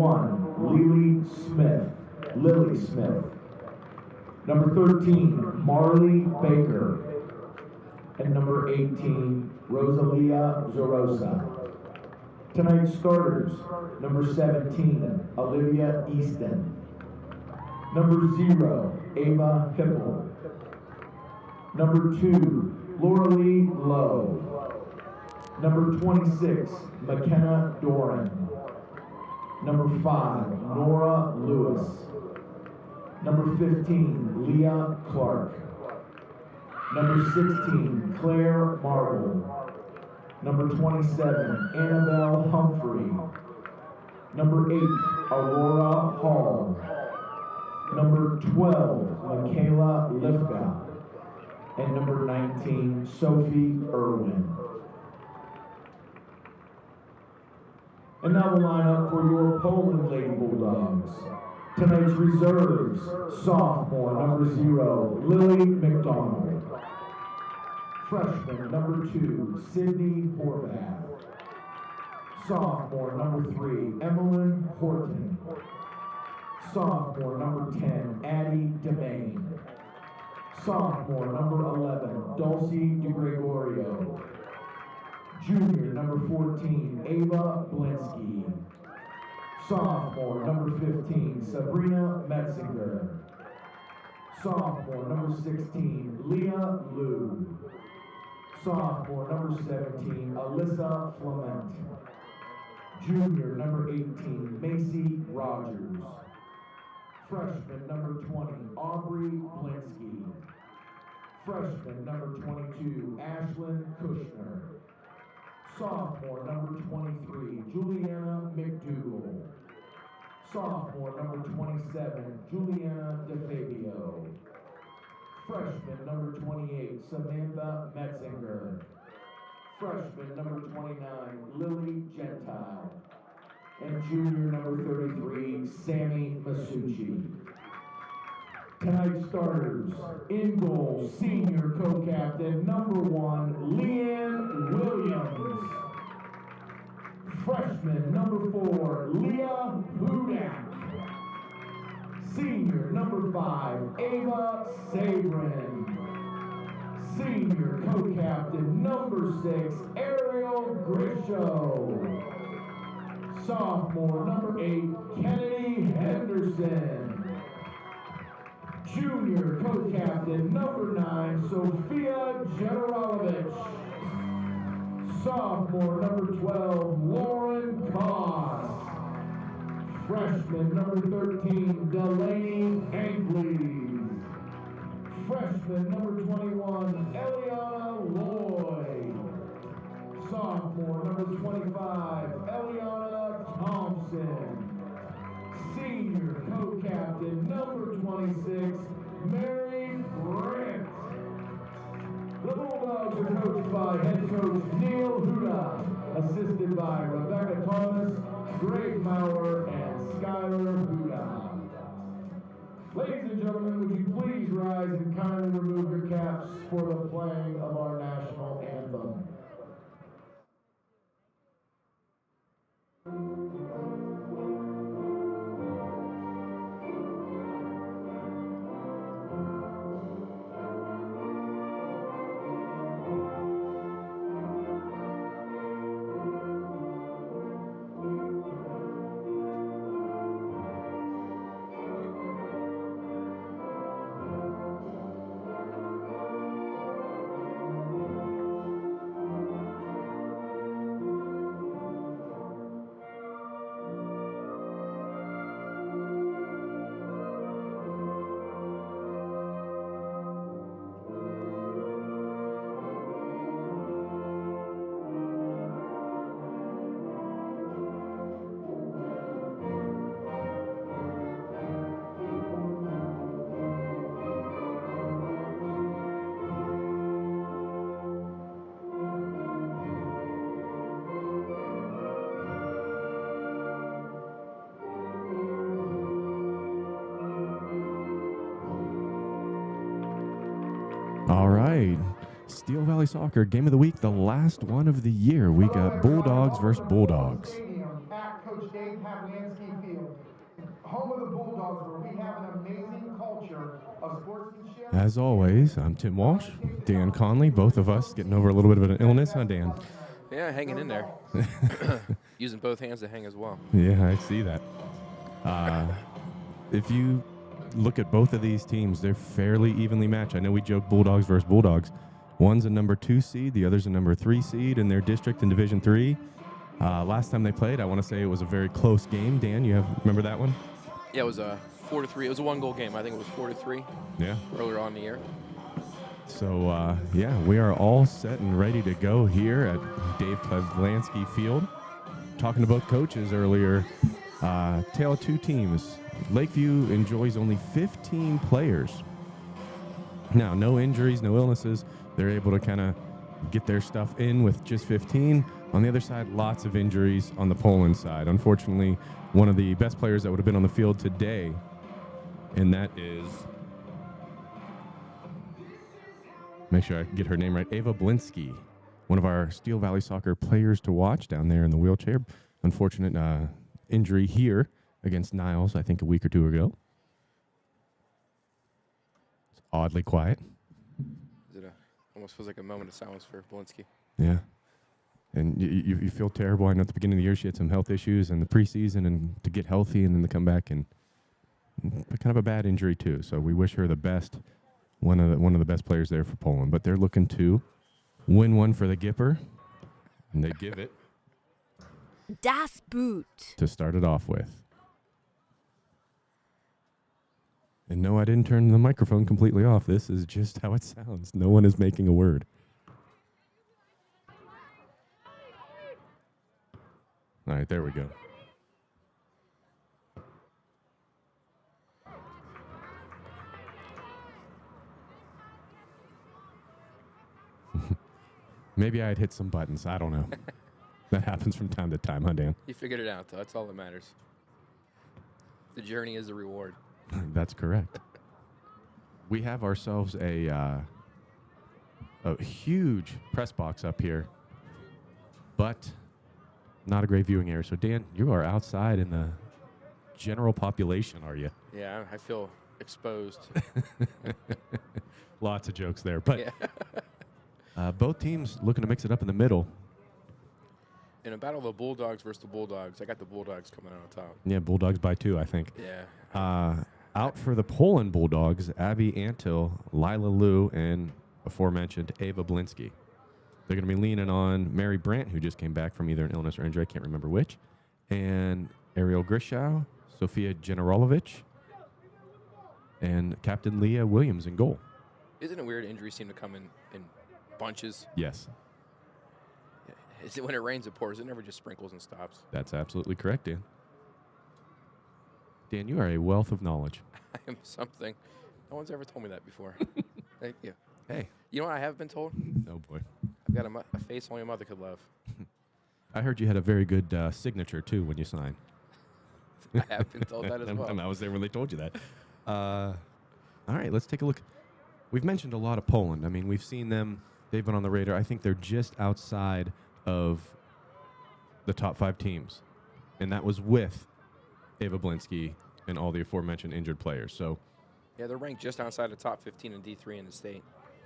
1, Lily Smith. Number 13, Marley Baker. And number 18, Rosalia Zorosa. Tonight's starters, number 17, Olivia Easton. Number 0, Ava Hipple. Number 2, Laura Lee Lowe. Number 26, McKenna Doran. Number 5, Nora Lewis. Number 15, Leah Clark. Number 16, Claire Marble. Number 27, Annabelle Humphrey. Number 8, Aurora Hall. Number 12, Michaela Lifka. And number 19, Sophie Irwin. And now the lineup for your Poland Lady Bulldogs. Tonight's reserves, sophomore, number 0, Lily McDonald. Freshman, number 2, Sydney Horvath. Sophomore, number 3, Emmeline Horton. Sophomore, number 10, Addie DeMaine. Sophomore, number 11, Dulcie DeGregorio. Junior, number 14, Ava Blinsky. Sophomore, number 15, Sabrina Metzinger. Sophomore, number 16, Leah Liu. Sophomore, number 17, Alyssa Flement. Junior, number 18, Macy Rogers. Freshman, number 20, Aubrey Blinsky. Freshman, number 22, Ashlyn Kushner. Sophomore, number 23, Juliana McDougall. Sophomore, number 27, Juliana DeFabio. Freshman, number 28, Samantha Metzinger. Freshman, number 29, Lily Gentile. And junior, number 33, Sammy Masucci. Tonight's starters, in goal, senior co-captain, number 1, Leanne Williams. Freshman, number 4, Leah Hudak. Senior, number 5, Ava Sabrin. Senior co-captain, number 6, Ariel Grisho. Sophomore, number 8, Kennedy Henderson. Junior co-captain, number 9, Sophia Generalovic. Sophomore, number 12, Lauren Koss. Freshman, number 13, Delaney Ankleys. Freshman, number 21, Eliana Lloyd. Sophomore, number 25, Eliana Thompson. Senior co-captain, number 26, Mary Brandt. The Bulldogs are coached by head coach Neil Huda, assisted by Rebecca Thomas, Greg Maurer, and Skylar Huda. Ladies and gentlemen, would you please rise and kindly remove your caps for the playing of our national anthem. All right, Steel Valley Soccer Game of the Week, the last one of the year. We got Bulldogs versus Bulldogs. At Coach Dave Pavlansky Field. home of the Bulldogs, where we have an amazing culture of sportsmanship. As always, I'm Tim Walsh, Dan Conley, both of us getting over a little bit of an illness, huh, Dan? Yeah, hanging in there. Using both hands to hang as well. Yeah, I see that. If you look at both of these teams, they're fairly evenly matched. I know we joke Bulldogs versus Bulldogs. One's a number 2 seed, the other's a number 3 seed in their district in Division 3. Last time they played, I want to say it was a very close game. Dan, remember that one? Yeah, it was a 4-3. It was a 1-goal game. I think it was 4-3. Yeah. Earlier on in the year. So, yeah, we are all set and ready to go here at Dave Pavlansky Field. Talking to both coaches earlier, tale of two teams. Lakeview enjoys only 15 players. Now, no injuries, no illnesses. They're able to kind of get their stuff in with just 15. On the other side, lots of injuries on the Poland side. Unfortunately, one of the best players that would have been on the field today, and that is, make sure I get her name right, Ava Blinsky, one of our Steel Valley Soccer players to watch down there in the wheelchair. Unfortunate injury here against Niles, I think a week or two ago. It's oddly quiet. Almost feels like a moment of silence for Blinsky. Yeah. And you feel terrible. I know at the beginning of the year she had some health issues in the preseason, and to get healthy and then to come back, and kind of a bad injury too. So we wish her the best. One of the best players there for Poland. But they're looking to win one for the Gipper, and they give it Das Boot to start it off with. And no, I didn't turn the microphone completely off. This is just how it sounds. No one is making a word. All right, there we go. Maybe I had hit some buttons. I don't know. That happens from time to time, huh, Dan? You figured it out, though. That's all that matters. The journey is the reward. That's correct. We have ourselves a huge press box up here, but not a great viewing area. So, Dan, you are outside in the general population, are you? Yeah, I feel exposed. Lots of jokes there. But Yeah. both teams looking to mix it up in the middle. In a battle of the Bulldogs versus the Bulldogs, I got the Bulldogs coming out on top. Yeah, Bulldogs by 2, I think. Yeah. Out for the Poland Bulldogs, Abby Antil, Lila Liu, and aforementioned Ava Blinsky. They're going to be leaning on Mary Brandt, who just came back from either an illness or injury, I can't remember which, and Ariel Grishow, Sofia Generalovic, and Captain Leah Williams in goal. Isn't it weird injuries seem to come in bunches? Yes. Is it when it rains, it pours? It never just sprinkles and stops. That's absolutely correct, Dan. Dan, you are a wealth of knowledge. I am something. No one's ever told me that before. Thank you. Hey. You know what I have been told? Oh, boy. I've got a face only a mother could love. I heard you had a very good signature, too, when you signed. I have been told that as well. And I was there when they told you that. All right, let's take a look. We've mentioned a lot of Poland. I mean, we've seen them. They've been on the radar. I think they're just outside of the top 5 teams. And that was with Ava Blinsky and all the aforementioned injured players. So, Yeah, they're ranked just outside the top 15 in D3 in the state.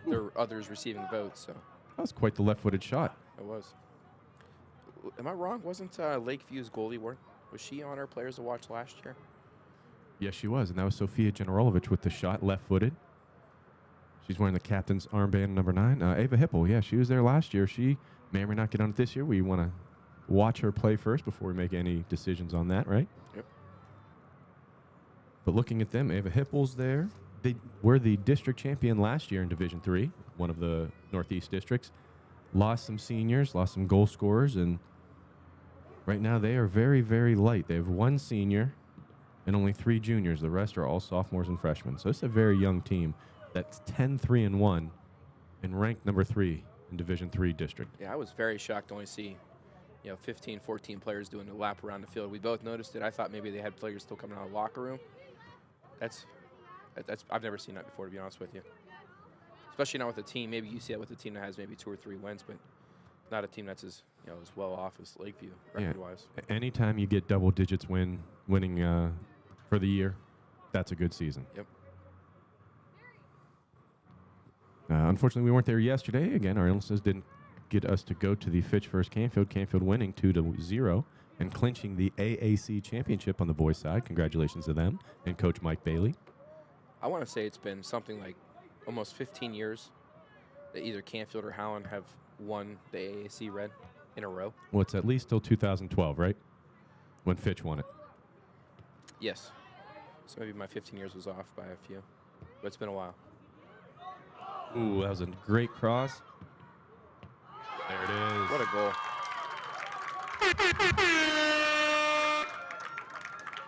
There are others receiving votes, so that was quite the left-footed shot. it was. Am I wrong? Wasn't Lakeview's goalie, was she on our players to watch last year? Yes, she was. And that was Sofia Generalovic with the shot, left-footed. She's wearing the captain's armband, number 9. Ava Hippel, yeah, she was there last year. She may or may not get on it this year. We want to watch her play first before we make any decisions on that, right? Yep. But looking at them, Ava Hippel's there. They were the district champion last year in Division 3, one of the Northeast districts. Lost some seniors, lost some goal scorers, and right now they are very, very light. They have 1 senior and only 3 juniors. The rest are all sophomores and freshmen. So it's a very young team that's 10-3-1 and ranked number 3 in Division 3 district. Yeah, I was very shocked to only see 15, 14 players doing a lap around the field. We both noticed it. I thought maybe they had players still coming out of the locker room. That's I've never seen that before, to be honest with you. Especially not with a team. Maybe you see it with a team that has maybe 2 or 3 wins, but not a team that's as well off as Lakeview record-wise. Anytime you get double digits winning for for the year, that's a good season. Yep. Unfortunately, we weren't there yesterday. Again, our illnesses didn't get us to go to the Fitch First Canfield. Canfield winning 2-0 and clinching the AAC championship on the boys' side. Congratulations to them and Coach Mike Bailey. I want to say it's been something like almost 15 years that either Canfield or Howland have won the AAC Red in a row. Well, it's at least till 2012, right? When Fitch won it. Yes. So maybe my 15 years was off by a few, but it's been a while. Ooh, that was a great cross. There it is. What a goal.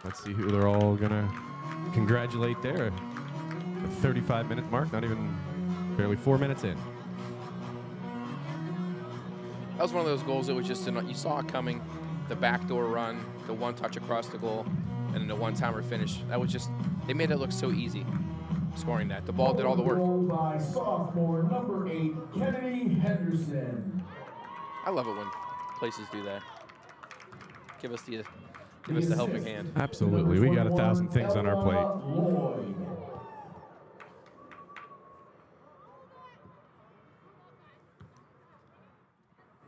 Let's see who they're all going to congratulate there. The 35-minute mark, not even barely 4 minutes in. That was one of those goals that was just, you saw it coming, the backdoor run, the one touch across the goal, and then the one-timer finish. That was just, they made it look so easy scoring that. The ball did all the work. Goal by sophomore number 8, Kennedy Henderson. I love it when places do that. Give us the helping hand. Absolutely. We got 1,000 things on our plate. Lloyd.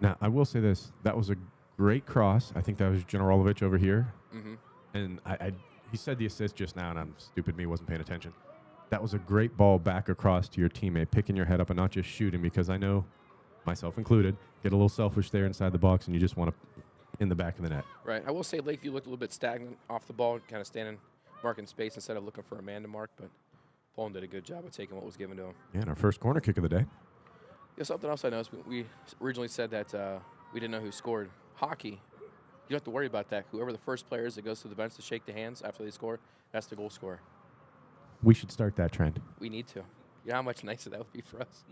Now, I will say this. That was a great cross. I think that was Generalovic over here. Mm-hmm. And he said the assist just now, and I'm stupid me, wasn't paying attention. That was a great ball back across to your teammate, picking your head up and not just shooting, because I know, myself included, get a little selfish there inside the box, and you just want to in the back of the net. Right. I will say Lakeview looked a little bit stagnant off the ball, kind of standing, marking space instead of looking for a man to mark, but Poland did a good job of taking what was given to him. Yeah, and our first corner kick of the day. Yeah, something else I noticed, we originally said that we didn't know who scored. Hockey, you don't have to worry about that. Whoever the first player is that goes to the bench to shake the hands after they score, that's the goal scorer. We should start that trend. We need to. You know how much nicer that would be for us?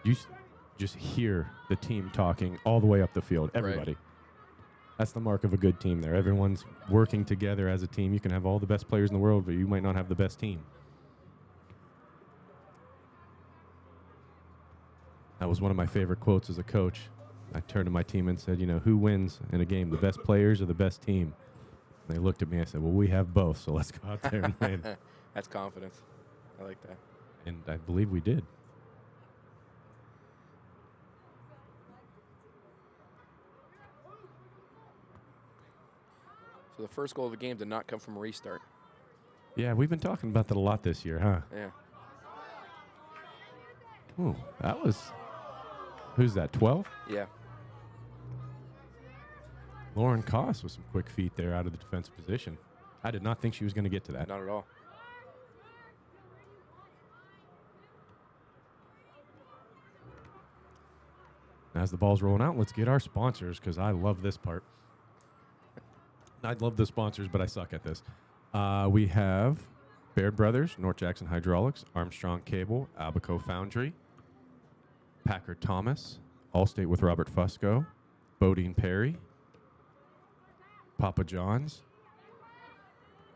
You just hear the team talking all the way up the field, everybody. Right. That's the mark of a good team there. Everyone's working together as a team. You can have all the best players in the world, but you might not have the best team. That was one of my favorite quotes as a coach. I turned to my team and said, who wins in a game, the best players or the best team? And they looked at me and I said, well, we have both, so let's go out there and win. That's confidence. I like that. And I believe we did. So the first goal of the game did not come from a restart. Yeah, we've been talking about that a lot this year, huh? Yeah. Ooh, that was... Who's that, 12? Yeah. Lauren Koss with some quick feet there out of the defensive position. I did not think she was going to get to that. Not at all. As the ball's rolling out, let's get our sponsors, because I love this part. I love the sponsors, but I suck at this. We have Baird Brothers, North Jackson Hydraulics, Armstrong Cable, Abaco Foundry, Packard Thomas, Allstate with Robert Fusco, Bodine Perry, Papa John's,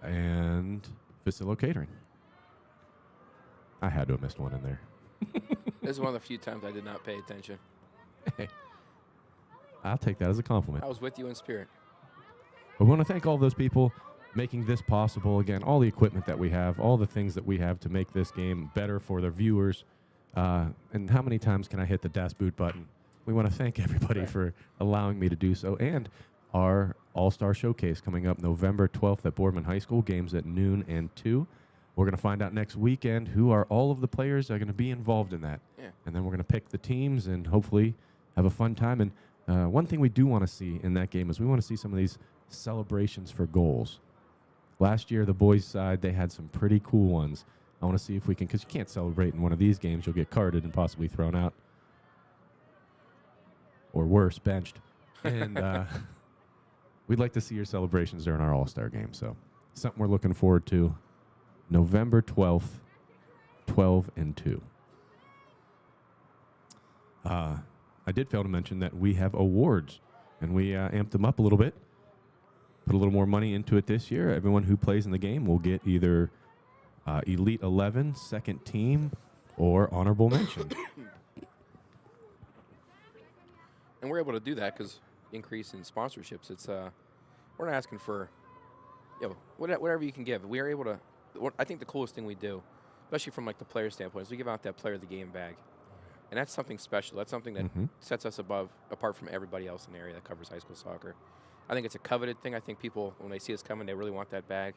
and Facilo Catering. I had to have missed one in there. This is one of the few times I did not pay attention. Hey, I'll take that as a compliment. I was with you in spirit. I want to thank all those people making this possible. Again, all the equipment that we have, all the things that we have to make this game better for the viewers. And how many times can I hit the Das Boot button? We want to thank everybody for allowing me to do so. And our All-Star Showcase coming up November 12th at Boardman High School, games at noon and 2. We're going to find out next weekend who are all of the players that are going to be involved in that. Yeah. And then we're going to pick the teams and hopefully have a fun time. And one thing we do want to see in that game is we want to see some of these celebrations for goals. Last year, the boys' side, they had some pretty cool ones. I want to see if we can, because you can't celebrate in one of these games. You'll get carded and possibly thrown out. Or worse, benched. And we'd like to see your celebrations during our All-Star game. So something we're looking forward to. November 12th, 12 and 2. I did fail to mention that we have awards, and we amped them up a little bit. Put a little more money into it this year. Everyone who plays in the game will get either Elite 11, second team, or honorable mention. And we're able to do that because increase in sponsorships. It's we're not asking for, whatever you can give. We are able to. I think the coolest thing we do, especially from like the player standpoint, is we give out that player of the game bag, and that's something special. That's something that sets us apart from everybody else in the area that covers high school soccer. I think it's a coveted thing. I think people, when they see us coming, they really want that bag.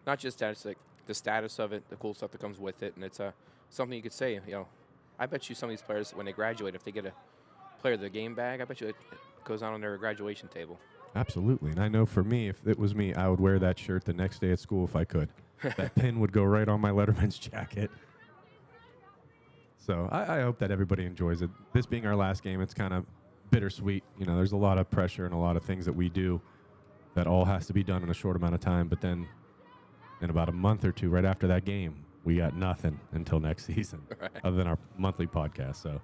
Not just that, it's like the status of it, the cool stuff that comes with it, and it's something you could say. I bet you some of these players, when they graduate, if they get a player of the game bag, I bet you it goes on their graduation table. Absolutely. And I know for me, if it was me, I would wear that shirt the next day at school if I could. That pin would go right on my Letterman's jacket. So I hope that everybody enjoys it. This being our last game, it's kind of bittersweet. There's a lot of pressure and a lot of things that we do that all has to be done in a short amount of time. But then in about a month or two, right after that game, we got nothing until next season, other than our monthly podcast. So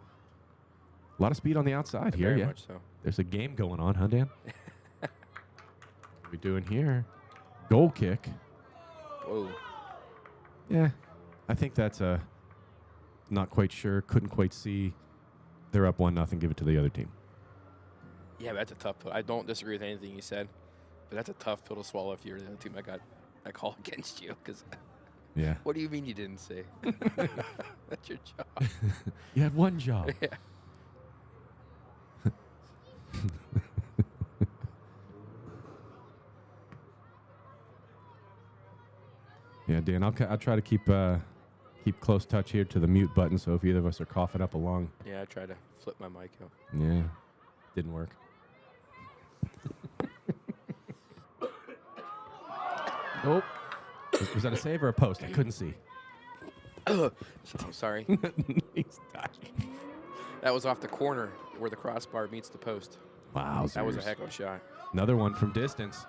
a lot of speed on the outside here. Very much so. There's a game going on, huh, Dan? What are we doing here? Goal kick. Whoa. Yeah, I think that's not quite sure. Couldn't quite see. They're up 1-0. Give it to the other team. Yeah, that's a tough pill. I don't disagree with anything you said, but that's a tough pill to swallow if you're the other team. I call against you because. Yeah. What do you mean you didn't say? That's your job. You had one job. Yeah. Yeah, Dan, I'll try to keep close touch here to the mute button, so if either of us are coughing up along. Yeah, I tried to flip my mic out. Yeah, didn't work. Nope. Was that a save or a post? I couldn't see. Oh, sorry. He's dying. That was off the corner where the crossbar meets the post. Wow. That was a heck of a shot. Another one from distance.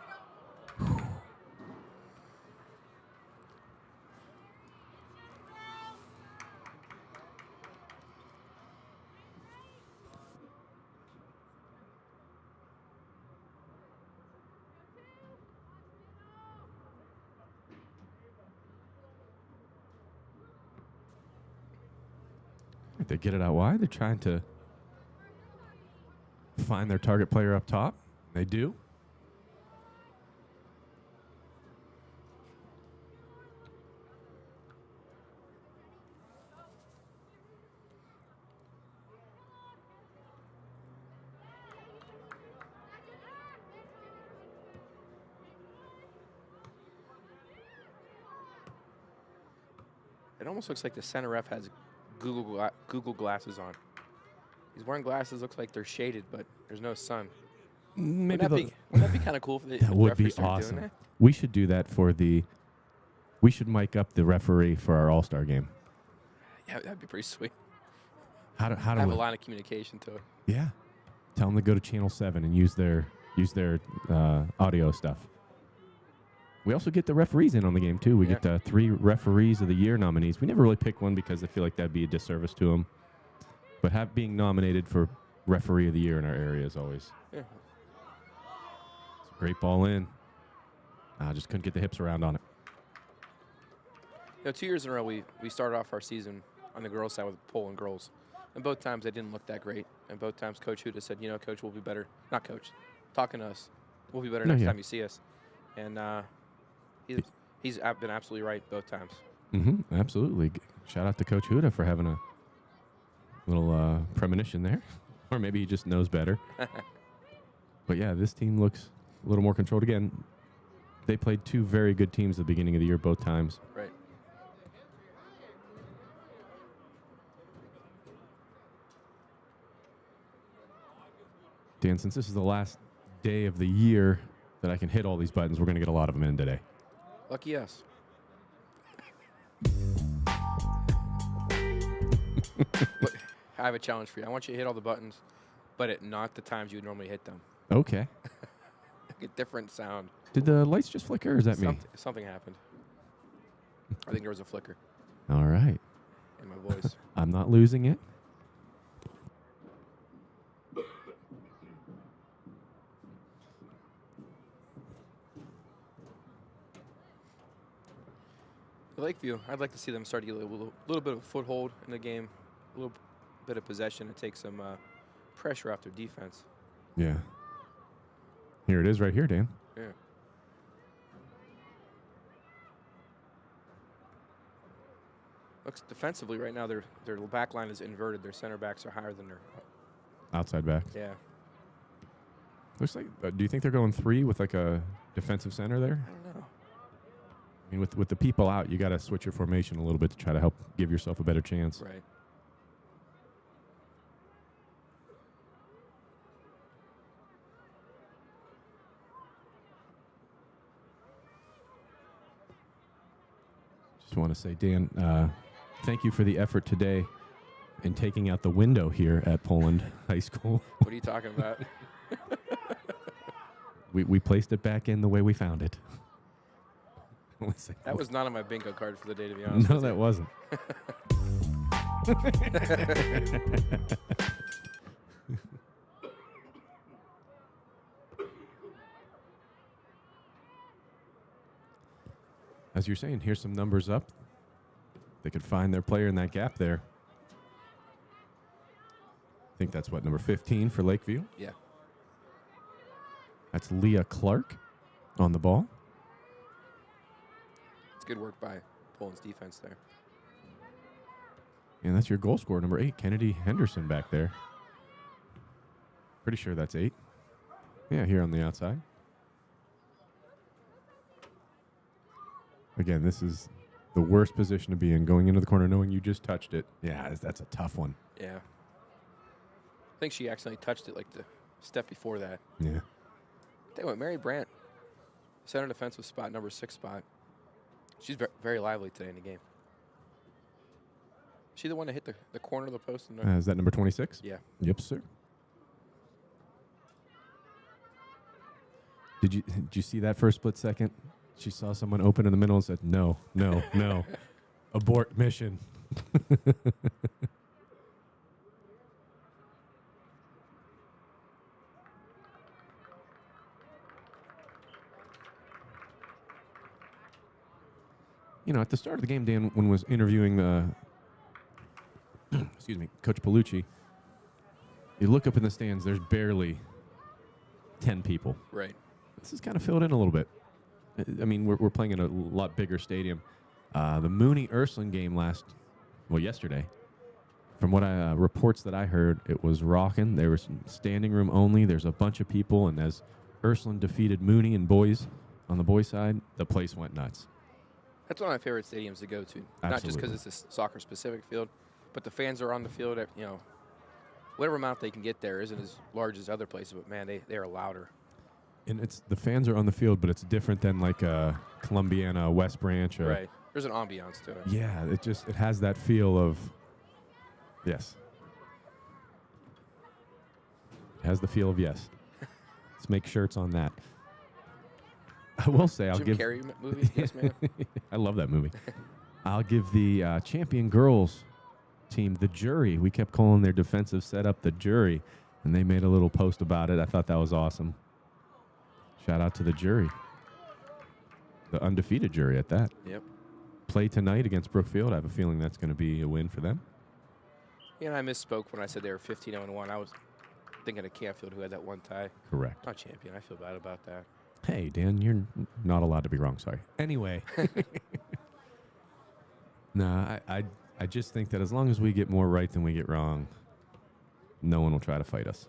They get it out wide. They're trying to find their target player up top. They do. It almost looks like the center ref has Google glasses on. He's wearing glasses. Looks like they're shaded, but there's no sun. Maybe wouldn't that be kind of cool if that would be awesome. Doing that? We should do that for the. We should mic up the referee for our All-Star game. Yeah, that'd be pretty sweet. How do have a line of communication to it. Yeah, tell them to go to Channel 7 and use their audio stuff. We also get the referees in on the game, too. We get 3 Referees of the Year nominees. We never really pick one because I feel like that'd be a disservice to them. But being nominated for Referee of the Year in our area is always... Yeah. It's a great ball in. I just couldn't get the hips around on it. 2 years in a row, we started off our season on the girls' side with Poland girls. And both times they didn't look that great. And both times Coach Huda said, Coach, we'll be better. Not Coach. Talking to us. We'll be better next time you see us. And... He's been absolutely right both times. Mm-hmm, absolutely. Shout out to Coach Huda for having a little premonition there. Or maybe he just knows better. But, yeah, this team looks a little more controlled. Again, they played 2 very good teams at the beginning of the year both times. Right. Dan, since this is the last day of the year that I can hit all these buttons, we're going to get a lot of them in today. Lucky us. But I have a challenge for you. I want you to hit all the buttons, but at not the times you would normally hit them. Okay. A different sound. Did the lights just flicker, or is that me? Something happened. I think there was a flicker. All right. In my voice. I'm not losing it. Lakeview. I'd like to see them start to get a little bit of a foothold in the game, a little bit of possession, and take some pressure off their defense. Yeah. Here it is right here, Dan. Yeah. Looks defensively right now, their back line is inverted. Their center backs are higher than their Outside backs. Yeah. Looks like, do you think they're going 3 with like a defensive center there? I don't know. I mean, with the people out, you got to switch your formation a little bit to try to help give yourself a better chance. Right. Just want to say, Dan, thank you for the effort today in taking out the window here at Poland High School. What are you talking about? We placed it back in the way we found it. That was not on my bingo card for the day, to be honest. No, that wasn't. As you're saying, here's some numbers up. They could find their player in that gap there. I think that's what, number 15 for Lakeview? Yeah. That's Leah Clark on the ball. It's good work by Poland's defense there. And that's your goal scorer, number 8, Kennedy Henderson back there. Pretty sure that's 8. Yeah, here on the outside. Again, this is the worst position to be in, going into the corner knowing you just touched it. Yeah, that's a tough one. Yeah. I think she accidentally touched it like the step before that. Yeah. Tell you what, Mary Brandt, center defensive spot, number 6 spot. She's very lively today in the game. She the one that hit the corner of the post? Is that number 26? Yeah. Yep, sir. Did you see that for a split second? She saw someone open in the middle and said, no, no, no. Abort mission. You know, at the start of the game, Dan, when was interviewing excuse me, Coach Palucci, you look up in the stands, there's barely 10 people. Right. This is kind of filled in a little bit. I mean, we're playing in a lot bigger stadium. The Mooney-Ursuline game yesterday, from what reports that I heard, it was rocking. There was standing room only. There's a bunch of people, and as Ursuline defeated Mooney and boys on the boys' side, the place went nuts. That's one of my favorite stadiums to go to. Absolutely. Not just because it's a soccer-specific field, but the fans are on the field. You know, whatever amount they can get there isn't as large as other places, but man, they are louder. And the fans are on the field, but it's different than like Columbiana, West Branch. Right. There's an ambiance to it. Yeah, it has that feel of, yes. It has the feel of yes. Let's make shirts on that. I will say, I'll Jim give Carrey movie, yes, man. I love that movie. I'll give the champion girls team the jury. We kept calling their defensive setup the jury, and they made a little post about it. I thought that was awesome. Shout out to the jury, the undefeated jury at that. Yep. Play tonight against Brookfield. I have a feeling that's going to be a win for them. Yeah, I misspoke when I said they were 15-0-1. I was thinking of Canfield, who had that one tie. Correct. Not champion. I feel bad about that. Hey, Dan, you're not allowed to be wrong. Sorry. Anyway. No, I just think that as long as we get more right than we get wrong, no one will try to fight us.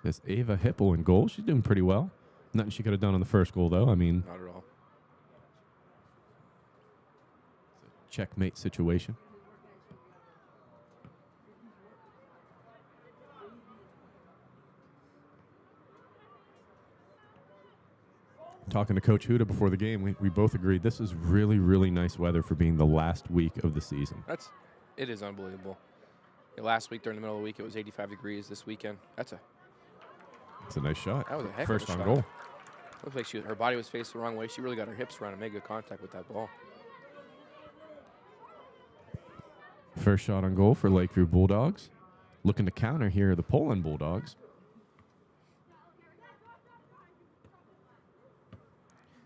This Ava Hipple in goal. She's doing pretty well. Nothing she could have done on the first goal, though. I mean, Not at all. checkmate situation. Talking to Coach Huda before the game, we both agreed this is really, really nice weather for being the last week of the season. It is unbelievable. Yeah, last week during the middle of the week it was 85 degrees. This weekend, it's a nice shot. That was a heck First of a on shot. goal. Looked like her body was faced the wrong way. She really got her hips around and made good contact with that ball. First shot on goal for Lakeview Bulldogs. looking to counter here, the Poland Bulldogs.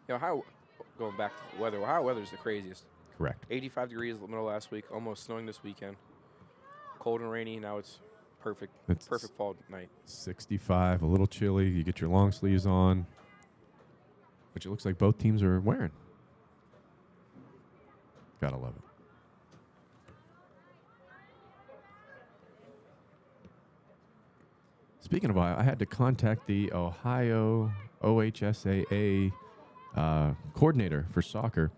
Ohio, going back to the weather, Ohio weather's the craziest. Correct. 85 degrees in the middle of last week, almost snowing this weekend. Cold and rainy, now it's perfect. It's Perfect fall night. 65, a little chilly. You get your long sleeves on, which it looks like both teams are wearing. Gotta love it. Speaking of Ohio, I had to contact the Ohio OHSAA coordinator for soccer.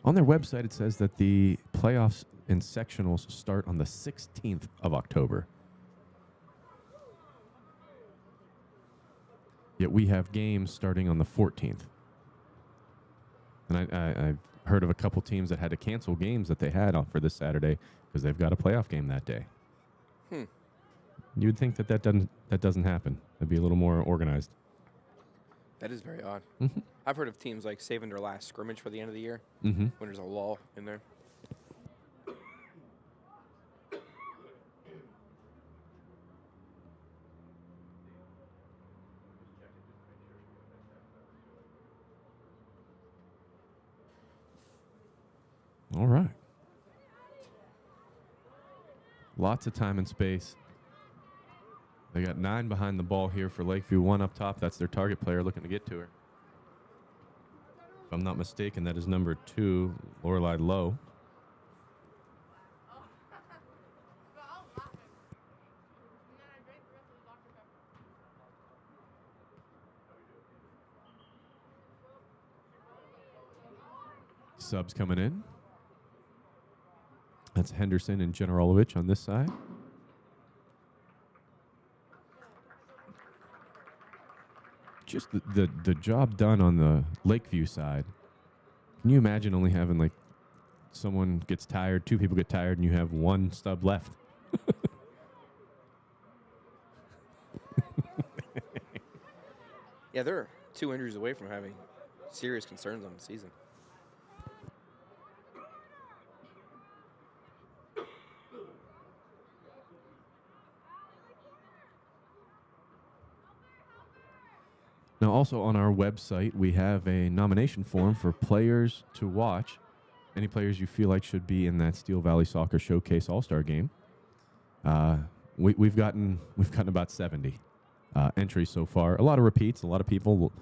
On their website, it says that the playoffs and sectionals start on the 16th of October. Yet we have games starting on the 14th. And I've heard of a couple teams that had to cancel games that they had on for this Saturday because they've got a playoff game that day. You would think that doesn't happen. It'd be a little more organized. That is very odd. Mm-hmm. I've heard of teams like saving their last scrimmage for the end of the year Mm-hmm. when there's a lull in there. All right. Lots of time and space. They got 9 behind the ball here for Lakeview. 1 up top. That's their target player looking to get to her. If I'm not mistaken, that is number 2, Lorelei Lowe. Subs coming in. That's Henderson and Generalovic on this side. Just the job done on the Lakeview side. Can you imagine only having like someone gets tired, 2 people get tired, and you have 1 stub left? Yeah, they're 2 injuries away from having serious concerns on the season. Now, also on our website, we have a nomination form for players to watch. Any players you feel like should be in that Steel Valley Soccer Showcase All-Star game. We've gotten about 70 entries so far. A lot of repeats. A lot of people will,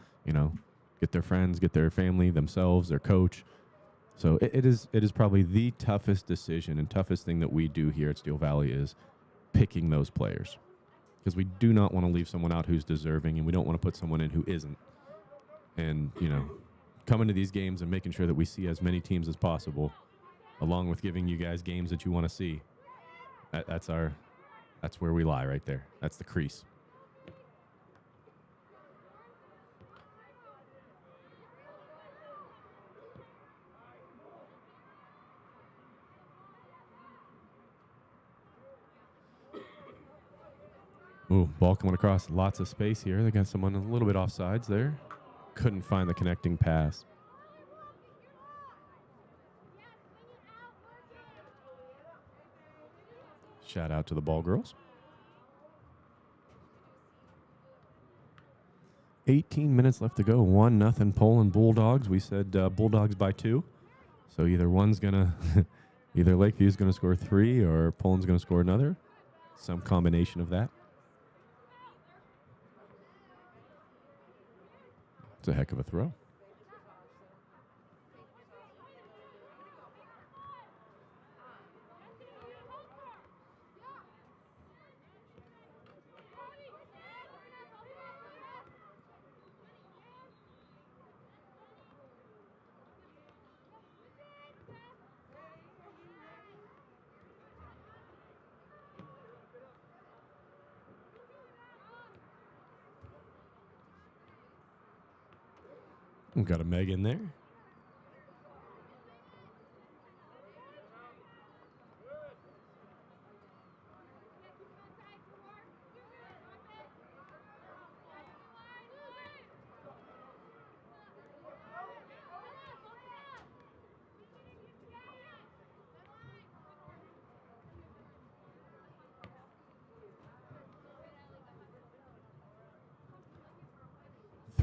get their friends, get their family, themselves, their coach. So it is probably the toughest decision and toughest thing that we do here at Steel Valley is picking those players. Because we do not want to leave someone out who's deserving, and we don't want to put someone in who isn't. And, coming to these games and making sure that we see as many teams as possible, along with giving you guys games that you want to see. That's where we lie right there. That's the crease. Ooh, ball coming across. Lots of space here. They got someone a little bit offsides there. Couldn't find the connecting pass. Shout out to the ball girls. 18 minutes left to go. 1-0 Poland Bulldogs. We said Bulldogs by 2. So either either Lakeview's going to score 3 or Poland's going to score another. Some combination of that. It's a heck of a throw. We've got a Meg in there.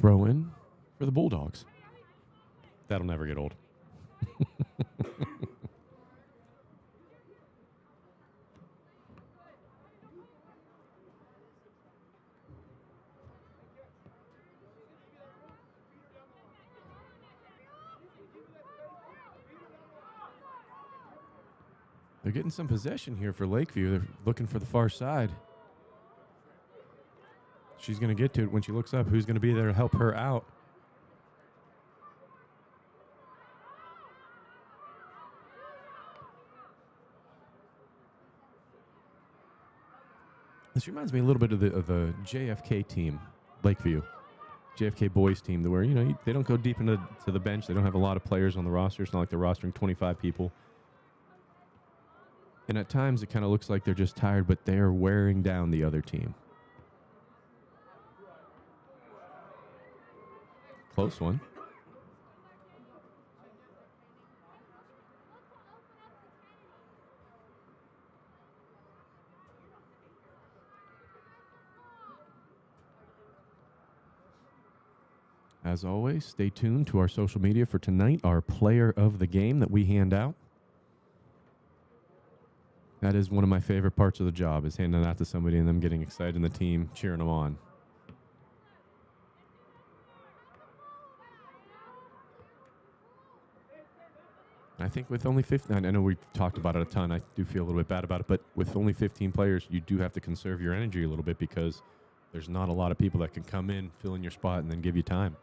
throw in for the Bulldogs. That'll never get old. They're getting some possession here for Lakeview. They're looking for the far side. She's going to get to it when she looks up. Who's going to be there to help her out? This reminds me a little bit of the JFK team, Lakeview. JFK boys team, where, they don't go deep into the bench. They don't have a lot of players on the roster. It's not like they're rostering 25 people. And at times, it kind of looks like they're just tired, but they're wearing down the other team. Close one. As always, stay tuned to our social media for tonight, our player of the game that we hand out. That is one of my favorite parts of the job, is handing it out to somebody and them getting excited and the team cheering them on. I think with only 15, I know we've talked about it a ton. I do feel a little bit bad about it, but with only 15 players, you do have to conserve your energy a little bit because there's not a lot of people that can come in, fill in your spot, and then give you time.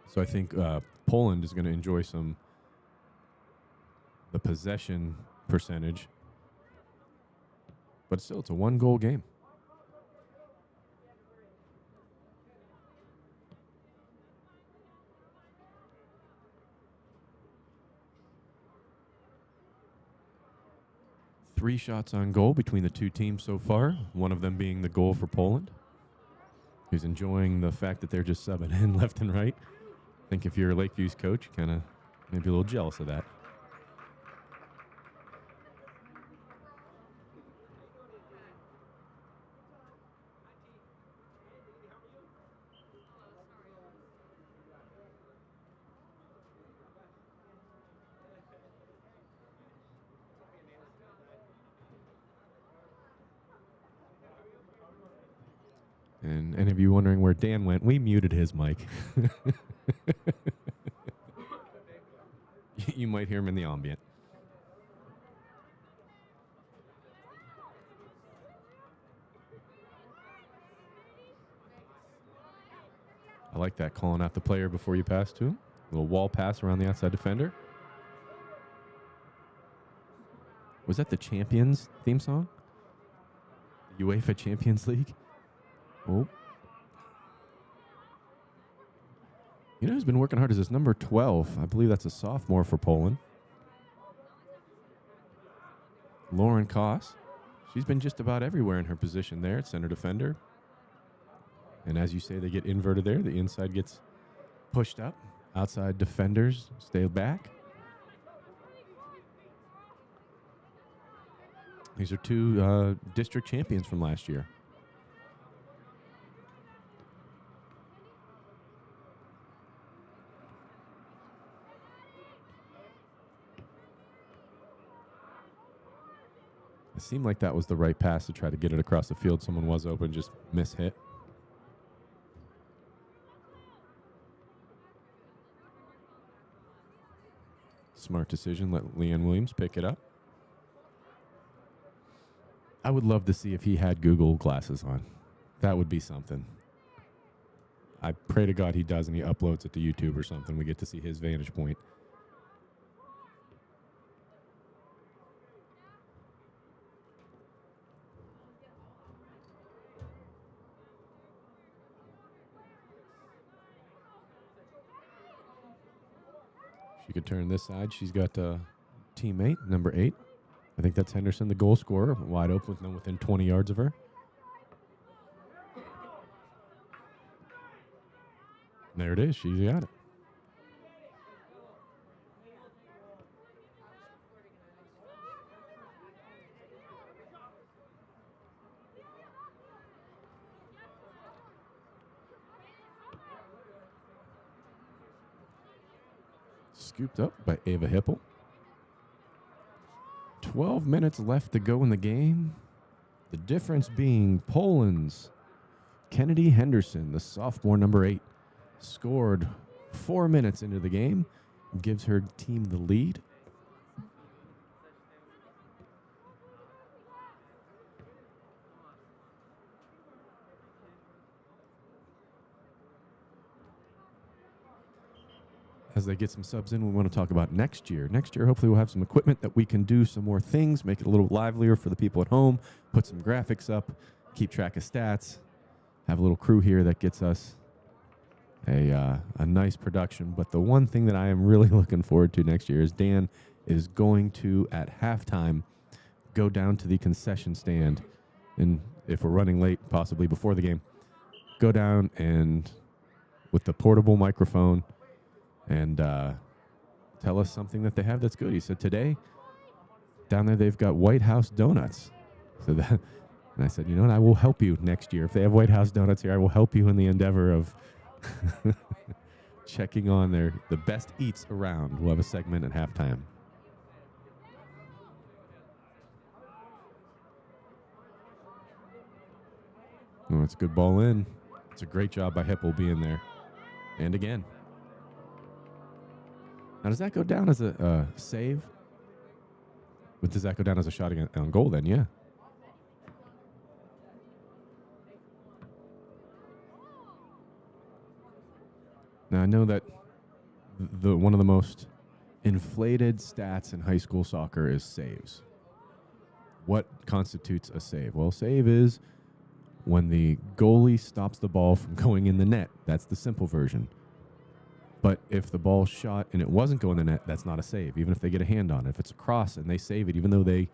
So I think Poland is going to enjoy the possession percentage. But still, it's a one-goal game. Three shots on goal between the two teams so far, one of them being the goal for Poland, who's enjoying the fact that they're just subbing in left and right. I think if you're Lakeview's coach, kind of maybe a little jealous of that. And any of you wondering where Dan went, we muted his mic. You might hear him in the ambient. I like that, calling out the player before you pass to him. A little wall pass around the outside defender. Was that the Champions theme song? The UEFA Champions League? Oh. You know who's been working hard is this number 12. I believe that's a sophomore for Poland. Lauren Koss. She's been just about everywhere in her position there at center defender. And as you say, they get inverted there. The inside gets pushed up. Outside defenders stay back. These are two district champions from last year. It seemed like that was the right pass to try to get it across the field. Someone was open, just mishit. Smart decision. Let Leanne Williams pick it up. I would love to see if he had Google glasses on. That would be something. I pray to God he does and he uploads it to YouTube or something. We get to see his vantage point. She could turn this side. She's got a teammate, number 8. I think that's Henderson, the goal scorer, wide open with no within 20 yards of her. There it is. She's got it. Scooped up by Ava Hippel. 12 minutes left to go in the game. The difference being Poland's Kennedy Henderson, the sophomore number 8, scored 4 minutes into the game, gives her team the lead. As they get some subs in, we want to talk about next year. Next year, hopefully, we'll have some equipment that we can do some more things, make it a little livelier for the people at home, put some graphics up, keep track of stats, have a little crew here that gets us a nice production. But the one thing that I am really looking forward to next year is Dan is going to, at halftime, go down to the concession stand, and if we're running late, possibly before the game, go down and with the portable microphone and tell us something that they have that's good. He said today, down there they've got White House donuts. So that, and I said, you know what, I will help you next year. If they have White House donuts here, I will help you in the endeavor of checking on the best eats around. We'll have a segment at halftime. Oh, it's a good ball in. It's a great job by Hippel being there. And again. Now, does that go down as a save? But does that go down as a shot on goal then? Yeah. Now, I know that one of the most inflated stats in high school soccer is saves. What constitutes a save? Well, save is when the goalie stops the ball from going in the net. That's the simple version. But if the ball's shot and it wasn't going in the net, that's not a save, even if they get a hand on it. If it's a cross and they save it, even though they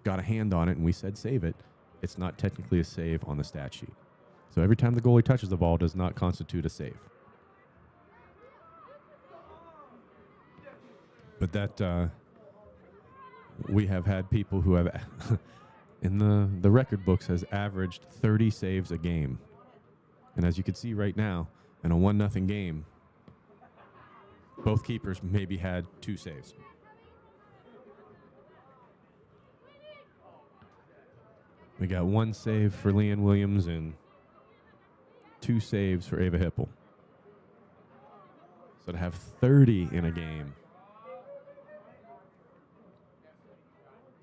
got a hand on it and we said save it, it's not technically a save on the stat sheet. So every time the goalie touches the ball does not constitute a save. But that we have had people who have, in the record books, has averaged 30 saves a game. And as you can see right now, in a 1-0 game, both keepers maybe had 2 saves. We got 1 save for Leanne Williams and 2 saves for Ava Hippel. So to have 30 in a game,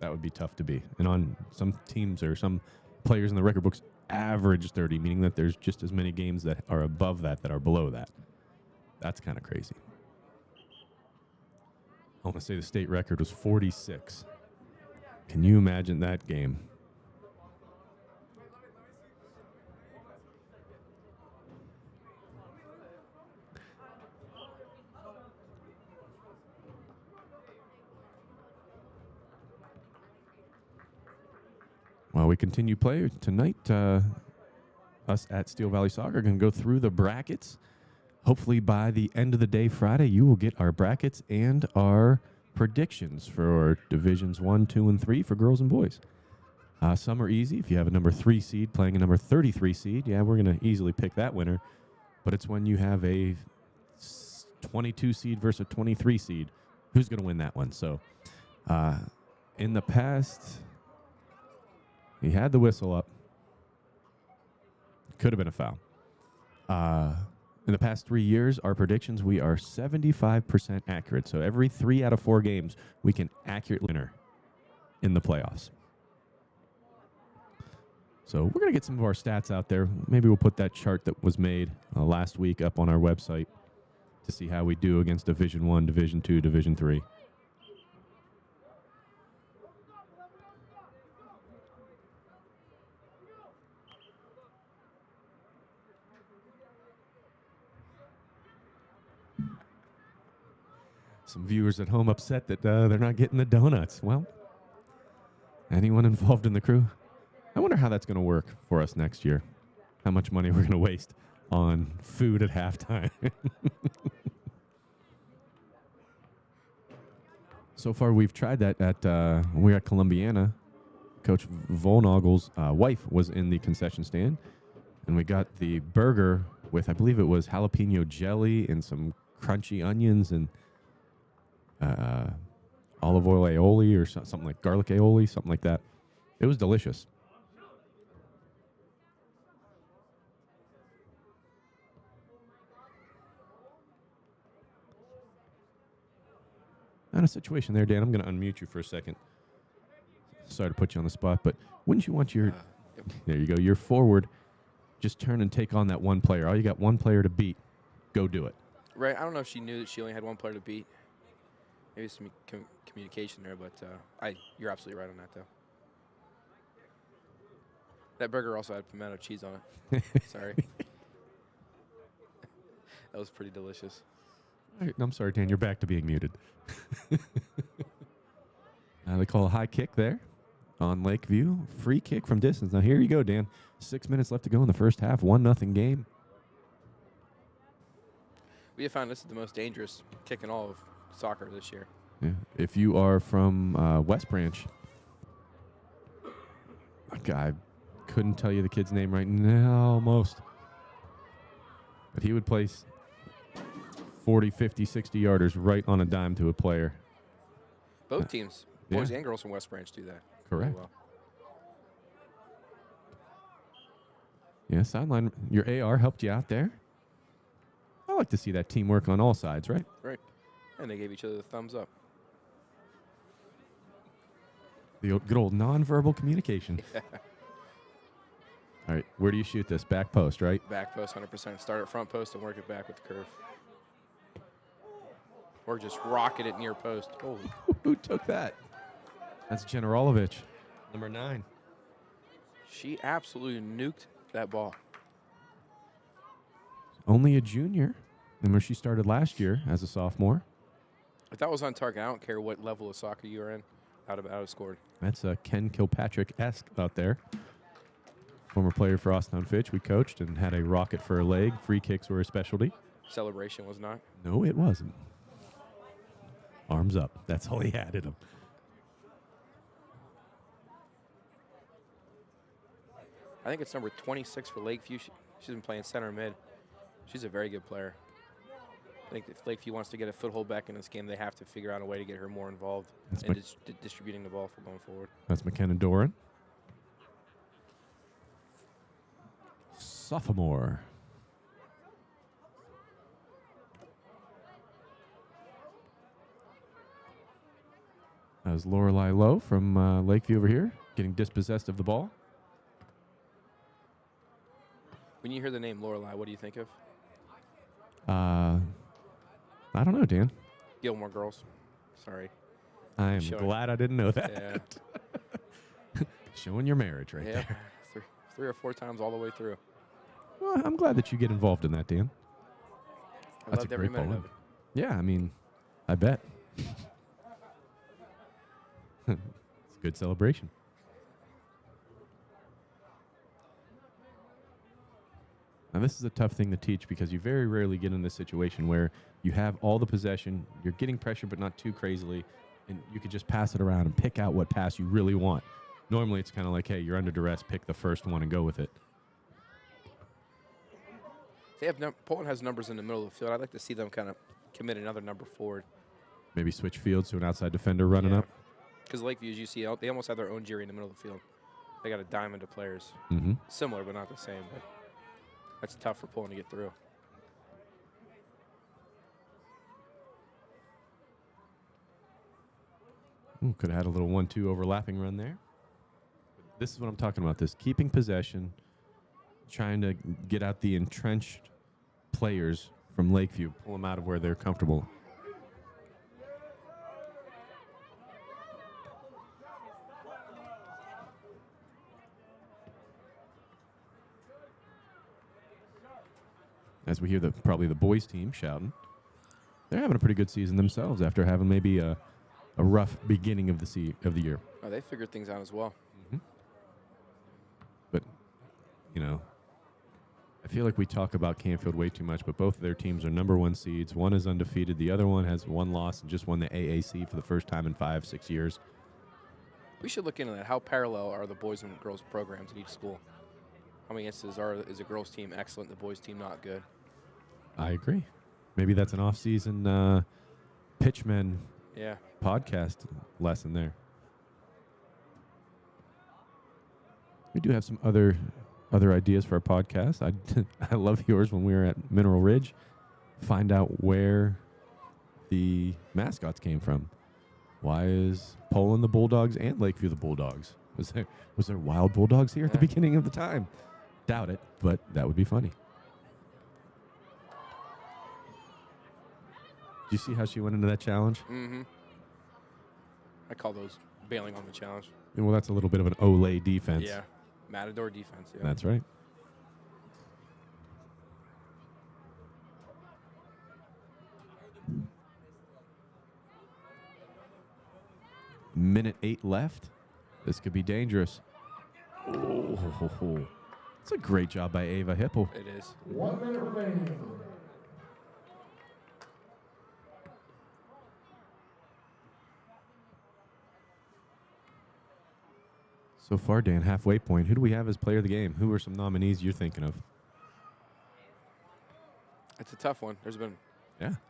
that would be tough to beat. And on some teams or some players in the record books average 30, meaning that there's just as many games that are above that are below that. That's kind of crazy. I want to say the state record was 46. Can you imagine that game? While we continue play tonight, us at Steel Valley Soccer are going to go through the brackets. Hopefully by the end of the day Friday, you will get our brackets and our predictions for Divisions 1, 2, and 3 for girls and boys. Some are easy. If you have a number 3 seed playing a number 33 seed, yeah, we're going to easily pick that winner. But it's when you have a 22 seed versus a 23 seed, who's going to win that one? So in the past, he had the whistle up. Could have been a foul. In the past 3 years, our predictions, we are 75% accurate. So every 3 out of 4 games, we can accurately winner in the playoffs. So we're going to get some of our stats out there. Maybe we'll put that chart that was made last week up on our website to see how we do against Division 1, Division 2, Division 3. Some viewers at home upset that they're not getting the donuts. Well, anyone involved in the crew? I wonder how that's going to work for us next year. How much money we're going to waste on food at halftime. So far, we've tried that at when we were at Columbiana. Coach Volnagel's wife was in the concession stand, and we got the burger with, I believe it was jalapeno jelly and some crunchy onions, and olive oil aioli or something like garlic aioli, something like that. It was delicious. Not a situation there, Dan. I'm going to unmute you for a second. Sorry to put you on the spot, but wouldn't you want your... There you go. Your forward, just turn and take on that one player. All you got one player to beat. Go do it. Right. I don't know if she knew that she only had one player to beat. Maybe some communication there, but you're absolutely right on that, though. That burger also had pimento cheese on it. Sorry. That was pretty delicious. All right, I'm sorry, Dan. You're back to being muted. They call a high kick there on Lakeview. Free kick from distance. Now, here you go, Dan. 6 minutes left to go in the first half. 1-0 game. We have found this is the most dangerous kick in all of soccer this year. Yeah. If you are from West Branch, I couldn't tell you the kid's name right now, almost. But he would place 40, 50, 60 yarders right on a dime to a player. Both teams, boys and girls from West Branch, do that. Correct. Well. Yeah, sideline. Your AR helped you out there. I like to see that teamwork on all sides, right? Right. And they gave each other the thumbs up. The good old nonverbal communication. All right, where do you shoot this? Back post, right? Back post, 100%. Start at front post and work it back with the curve. Or just rocket it near post. Holy. Who took that? That's Generalovic, number 9. She absolutely nuked that ball. Only a junior. Remember, she started last year as a sophomore. If that was on target, I don't care what level of soccer you are in. I would have scored. That's Ken Kilpatrick-esque out there. Former player for Austin Fitch. We coached and had a rocket for a leg. Free kicks were a specialty. Celebration was not. No, it wasn't. Arms up. That's all he had in him. I think it's number 26 for Lakeview. She's been playing center mid. She's a very good player. I think if Lakeview wants to get a foothold back in this game, they have to figure out a way to get her more involved in distributing the ball for going forward. That's McKenna Doran. Sophomore. That was Lorelei Lowe from Lakeview over here, getting dispossessed of the ball. When you hear the name Lorelei, what do you think of? I don't know, Dan. Gilmore Girls. Sorry. I am glad I didn't know that. Yeah. Showing your marriage right there. Three or four times all the way through. Well, I'm glad that you get involved in that, Dan. I loved every minute of it. Yeah, I mean, I bet. It's a good celebration. Now, this is a tough thing to teach because you very rarely get in this situation where you have all the possession, you're getting pressure but not too crazily, and you could just pass it around and pick out what pass you really want. Normally, it's kind of like, hey, you're under duress, pick the first one and go with it. They have Poland has numbers in the middle of the field. I'd like to see them kind of commit another number forward. Maybe switch fields to an outside defender running up. Because Lakeview, as you see, they almost have their own Jerry in the middle of the field. They got a diamond of players. Mm-hmm. Similar, but not the same. But that's tough for Poland to get through. Could have had a little 1-2 overlapping run there. This is what I'm talking about, this keeping possession, trying to get out the entrenched players from Lakeview, pull them out of where they're comfortable. As we hear probably the boys team shouting, they're having a pretty good season themselves after having maybe a rough beginning of the year. Oh, they figured things out as well. Mm-hmm. But, you know, I feel like we talk about Canfield way too much, but both of their teams are number 1 seeds. One is undefeated. The other one has 1 loss and just won the AAC for the first time in 5-6 years. We should look into that. How parallel are the boys and girls programs at each school? How many instances is a girls team excellent, the boys team not good? I agree. Maybe that's an off-season pitchman Yeah. podcast lesson there. We do have some other ideas for our podcast. I love yours when we were at Mineral Ridge. Find out where the mascots came from. Why is Poland the Bulldogs and Lakeview the Bulldogs? Was there wild bulldogs here at the beginning of the time? Doubt it, but that would be funny. Did you see how she went into that challenge? Mm-hmm. I call those bailing on the challenge. Well, that's a little bit of an Olay defense. Yeah. Matador defense. Yeah. That's right. Minute 8 left. This could be dangerous. Oh, it's a great job by Ava Hipple. It is. 1 minute remaining. So far, Dan, halfway point. Who do we have as player of the game? Who are some nominees you're thinking of? It's a tough one. There's been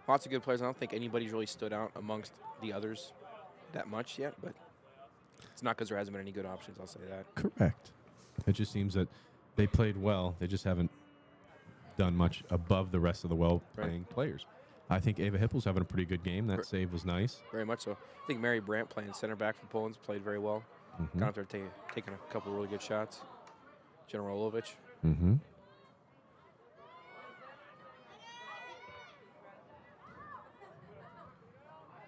lots of good players. I don't think anybody's really stood out amongst the others that much yet, but it's not because there hasn't been any good options, I'll say that. Correct. It just seems that they played well. They just haven't done much above the rest of the well-playing players. I think Ava Hippel's having a pretty good game. That save was nice. Very much so. I think Mary Brandt, playing center back for Poland's, played very well. Mm-hmm. Got out there taking a couple really good shots. Generalovic. Mm-hmm.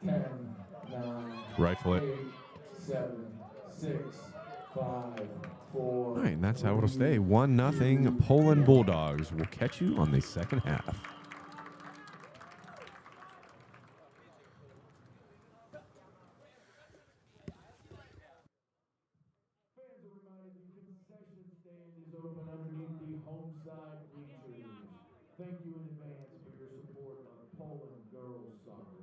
Ten, 9, Rifle it. 8, 7, 6, 5, 4. All right, and that's how it'll stay. 1-0 Poland Bulldogs. We'll catch you on the second half. Fans are reminded the concession stand is open underneath the home side bleachers. Thank you in advance for your support of Poland girls soccer.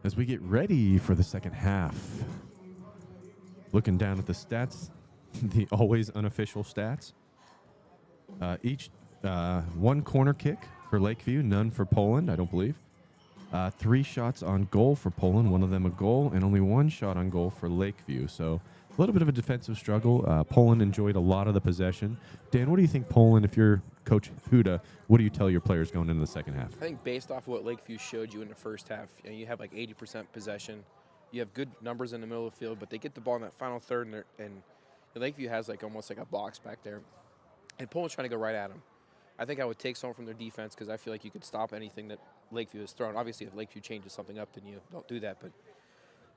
As we get ready for the second half, looking down at the stats, the always unofficial stats. Each one corner kick for Lakeview, none for Poland, I don't believe. 3 shots on goal for Poland, one of them a goal, and only 1 shot on goal for Lakeview. So a little bit of a defensive struggle. Poland enjoyed a lot of the possession. Dan, what do you think Poland, if you're Coach Huda, what do you tell your players going into the second half? I think based off of what Lakeview showed you in the first half, you have like 80% possession. You have good numbers in the middle of the field, but they get the ball in that final third, and Lakeview has like almost like a box back there. And Poland's trying to go right at them. I think I would take someone from their defense because I feel like you could stop anything that Lakeview has thrown. Obviously, if Lakeview changes something up, then you don't do that. But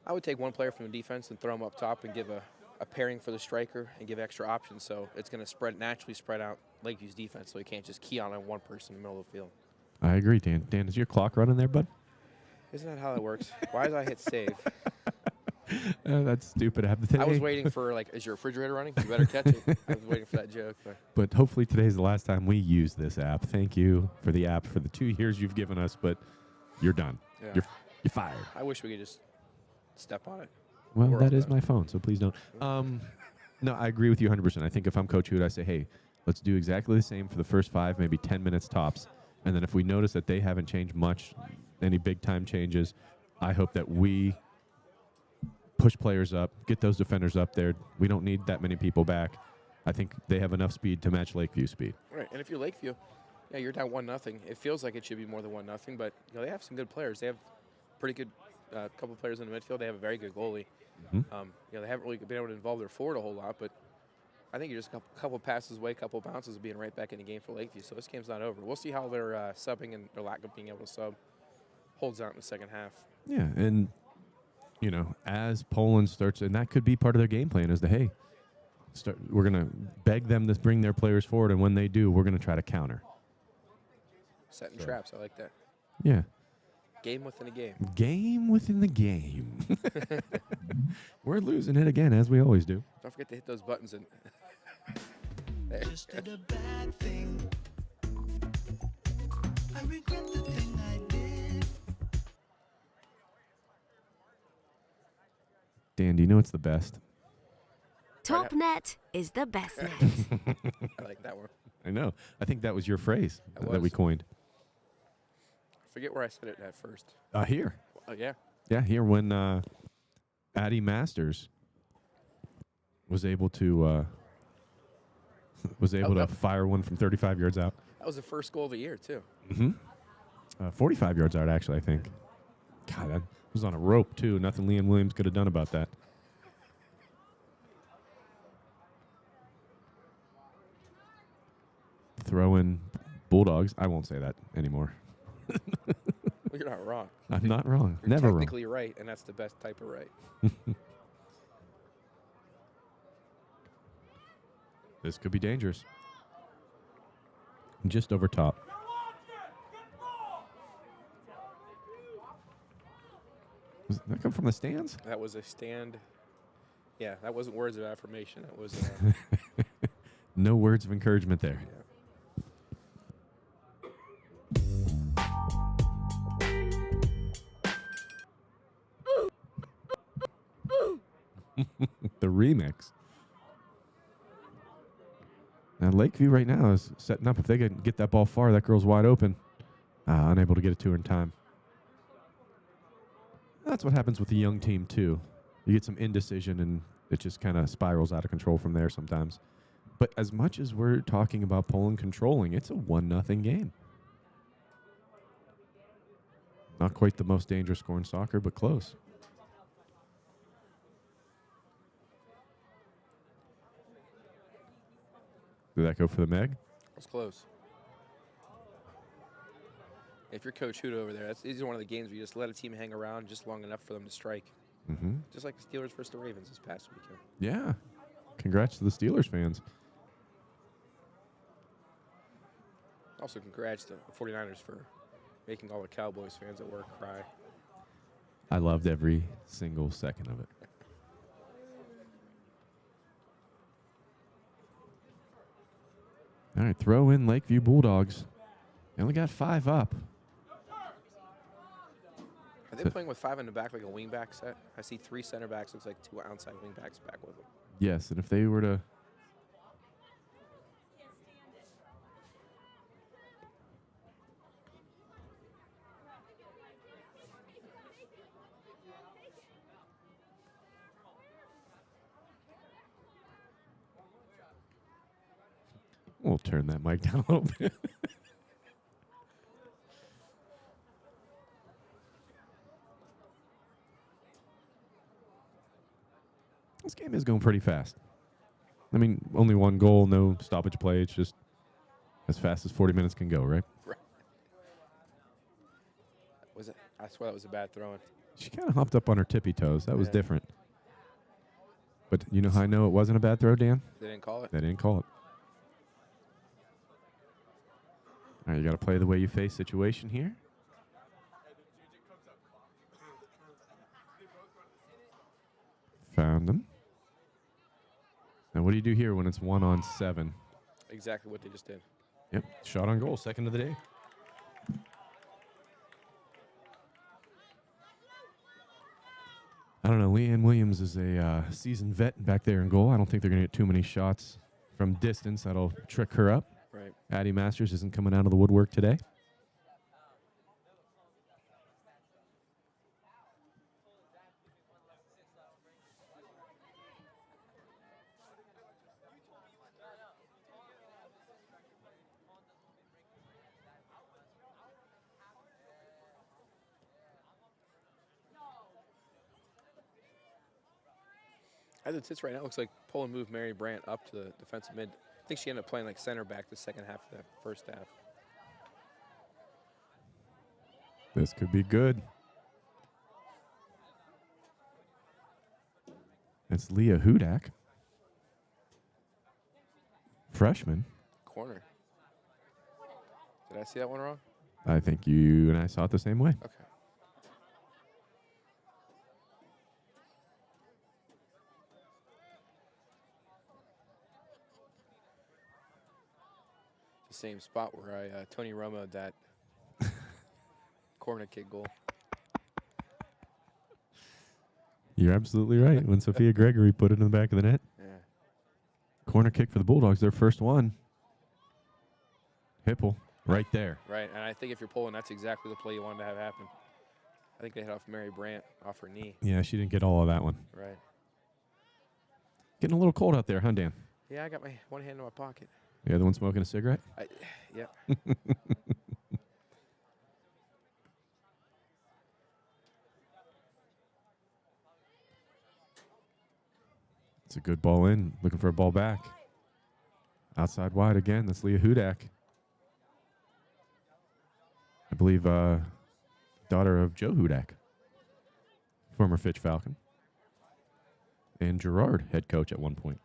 I would take one player from the defense and throw him up top and give a pairing for the striker and give extra options. So it's going to naturally spread out Lakeview's defense, so you can't just key on one person in the middle of the field. I agree, Dan. Dan, is your clock running there, bud? Isn't that how that works? Why did I hit save? That's stupid. I was waiting for, like, is your refrigerator running? You better catch it. I was waiting for that joke. But hopefully today's the last time we use this app. Thank you for the app for the 2 years you've given us, but you're done. Yeah. You're fired. I wish we could just step on it. Well, that is my phone, so please don't. No, I agree with you 100%. I think if I'm Coach Hood, I say, hey, let's do exactly the same for the first 5, maybe 10 minutes tops. And then if we notice that they haven't changed much, any big-time changes, I hope that we push players up, get those defenders up there. We don't need that many people back. I think they have enough speed to match Lakeview speed. Right, and if you're Lakeview, yeah, you're down 1-0. It feels like it should be more than 1-0, but they have some good players. They have pretty good couple of players in the midfield. They have a very good goalie. Mm-hmm. They haven't really been able to involve their forward a whole lot, but I think you're just a couple passes away, a couple bounces of being right back in the game for Lakeview. So this game's not over. We'll see how their subbing and their lack of being able to sub holds out in the second half. Yeah, and as Poland starts, and that could be part of their game plan, is to, hey, we're going to beg them to bring their players forward, and when they do, we're going to try to counter. Setting traps, I like that. Yeah. Game within a game. Game within the game. We're losing it again, as we always do. Don't forget to hit those buttons. And Just did a bad thing. I regret the thing I did. Dan, do you know what's the best? Top net is the best net. I like that one. I know. I think that was your phrase that we was. coined. I forget where I said it at first. Here. Oh, yeah. Yeah, here when Addie Masters was able to fire one from 35 yards out. That was the first goal of the year, too. Mm-hmm. 45 yards out, actually, I think. God, that was on a rope, too. Nothing Liam Williams could have done about that. Throwing Bulldogs. I won't say that anymore. Well, you're not wrong. I'm not wrong. You're Never wrong. technically right, and that's the best type of right. This could be dangerous. Just over top. Does that come from the stands? That was a stand. Yeah, that wasn't words of affirmation. That was No words of encouragement there. yeah. The remix. Now Lakeview right now is setting up. If they can get that ball far, that girl's wide open. Unable to get it to her in time. That's what happens with a young team too. You get some indecision and it just kind of spirals out of control from there sometimes. But as much as we're talking about Poland controlling, it's a 1-0 game. Not quite the most dangerous score in soccer, but close. Did that go for the Meg? It's close. If you're Coach Hood over there, these are one of the games where you just let a team hang around just long enough for them to strike. Just like the Steelers versus the Ravens this past weekend. Yeah. Congrats to the Steelers fans. Also, congrats to the 49ers for making all the Cowboys fans at work cry. I loved every single second of it. All right, throw in Lakeview Bulldogs. They only got 5 up. Are they playing with 5 in the back like a wingback set? I see 3 center backs. Looks like 2 outside wingbacks back with them. Yes, and if they were to... We'll turn that mic down a little bit. This game is going pretty fast. I mean, only 1 goal, no stoppage play. It's just as fast as 40 minutes can go, right? Right. Was it? I swear that was a bad throw-in. She kind of hopped up on her tippy toes. That was different. But you know how I know it wasn't a bad throw, Dan? They didn't call it? They didn't call it. All right, you got to play the way you face situation here. Found them. Now, what do you do here when it's 1-on-7? Exactly what they just did. Yep, shot on goal, second of the day. I don't know. Leanne Williams is a seasoned vet back there in goal. I don't think they're going to get too many shots from distance. That'll trick her up. Right. Addie Masters isn't coming out of the woodwork today. As it sits right now, it looks like Poland moved Mary Brandt up to the defensive mid. I think she ended up playing like center back the second half of the first half. This could be good. It's Leah Hudak. Freshman. Corner. Did I see that one wrong? I think you and I saw it the same way. Okay. Same spot where I Tony Romo that corner kick goal. You're absolutely right. When Sophia Gregory put it in the back of the net. Yeah. Corner kick for the Bulldogs, their first one. Hipple, right there. Right, and I think if you're Poland, that's exactly the play you wanted to have happen. I think they hit off Mary Brandt off her knee. Yeah, she didn't get all of that one. Right. Getting a little cold out there, huh, Dan? Yeah, I got my one hand in my pocket. The other one smoking a cigarette? Yeah. It's a good ball in. Looking for a ball back. Outside wide again. That's Leah Hudak. I believe daughter of Joe Hudak, former Fitch Falcon. And Gerard, head coach at one point.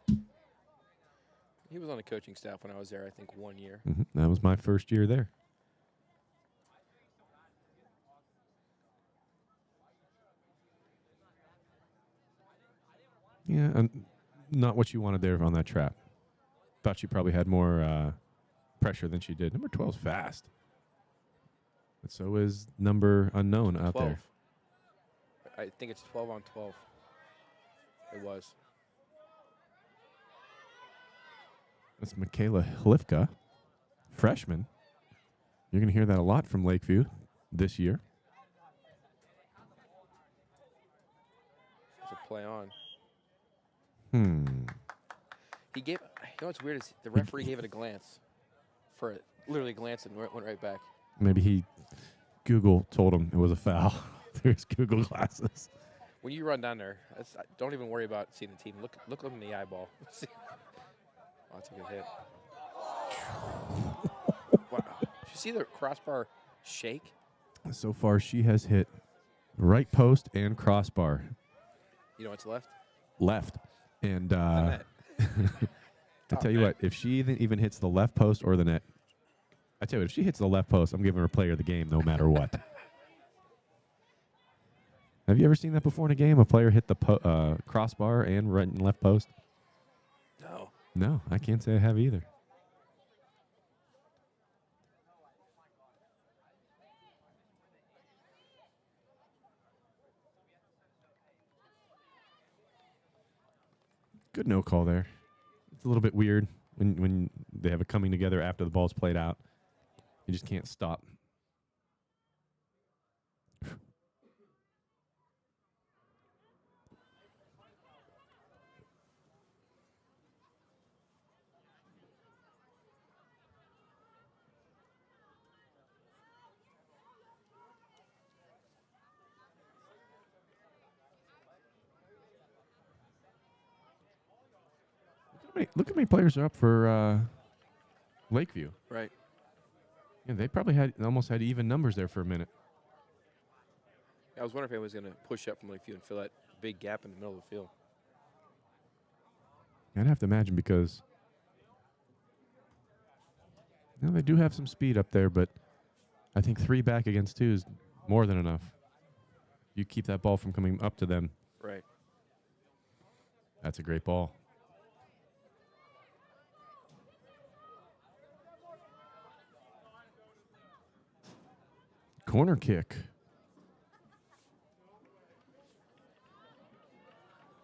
He was on the coaching staff when I was there, I think, 1 year. That was my first year there. Yeah, and not what you wanted there on that trap. Thought she probably had more pressure than she did. Number 12's fast. But so is number unknown out 12. there. I think it's 12 on 12. It was. That's Michaela Hlifka, freshman. You're going to hear that a lot from Lakeview this year. It's a play on. He gave. You know what's weird is the referee gave it a glance. For it, literally glanced and went right back. Maybe Google told him it was a foul through his Google glasses. When you run down there, don't even worry about seeing the team. Look them in the eyeball. Oh, that's a good hit. Wow. Did you see the crossbar shake? So far, she has hit right post and crossbar. You know what's left? Left. And The net. I tell you what, if she even hits the left post or the net, I tell you what, if she hits the left post, I'm giving her player of the game no matter what. Have you ever seen that before in a game? A player hit the crossbar and right and left post? No. No, I can't say I have either. Good no call there. It's a little bit weird when they have it coming together after the ball's played out. You just can't stop. Look how many players are up for Lakeview. Right. Yeah, they probably almost had even numbers there for a minute. I was wondering if anyone was going to push up from Lakeview and fill that big gap in the middle of the field. I'd have to imagine because they do have some speed up there, but I think 3 back against 2 is more than enough. You keep that ball from coming up to them. Right. That's a great ball. Corner kick.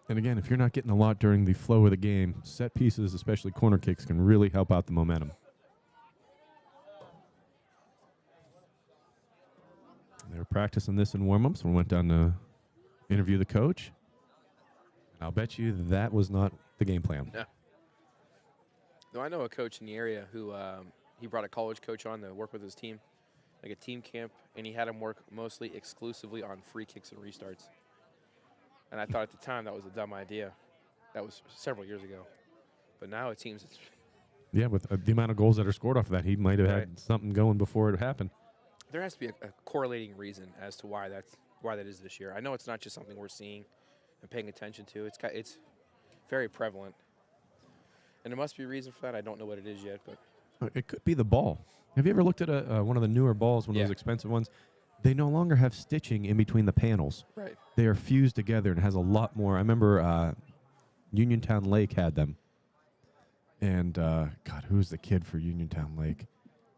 And again, if you're not getting a lot during the flow of the game, set pieces, especially corner kicks, can really help out the momentum. They were practicing this in warm-ups when we went down to interview the coach. I'll bet you that was not the game plan. No. No, I know a coach in the area who he brought a college coach on to work with his team, like a team camp, and he had him work mostly exclusively on free kicks and restarts. And I thought at the time that was a dumb idea. That was several years ago. But now it seems it's... Yeah, with the amount of goals that are scored off of that, he might have had something going before it happened. There has to be a correlating reason as to why that is this year. I know it's not just something we're seeing and paying attention to. It's very prevalent. And there must be a reason for that. I don't know what it is yet, but... It could be the ball. Have you ever looked at one of the newer balls, one of those expensive ones? They no longer have stitching in between the panels. Right. They are fused together and has a lot more. I remember Uniontown Lake had them. And, God, who's the kid for Uniontown Lake?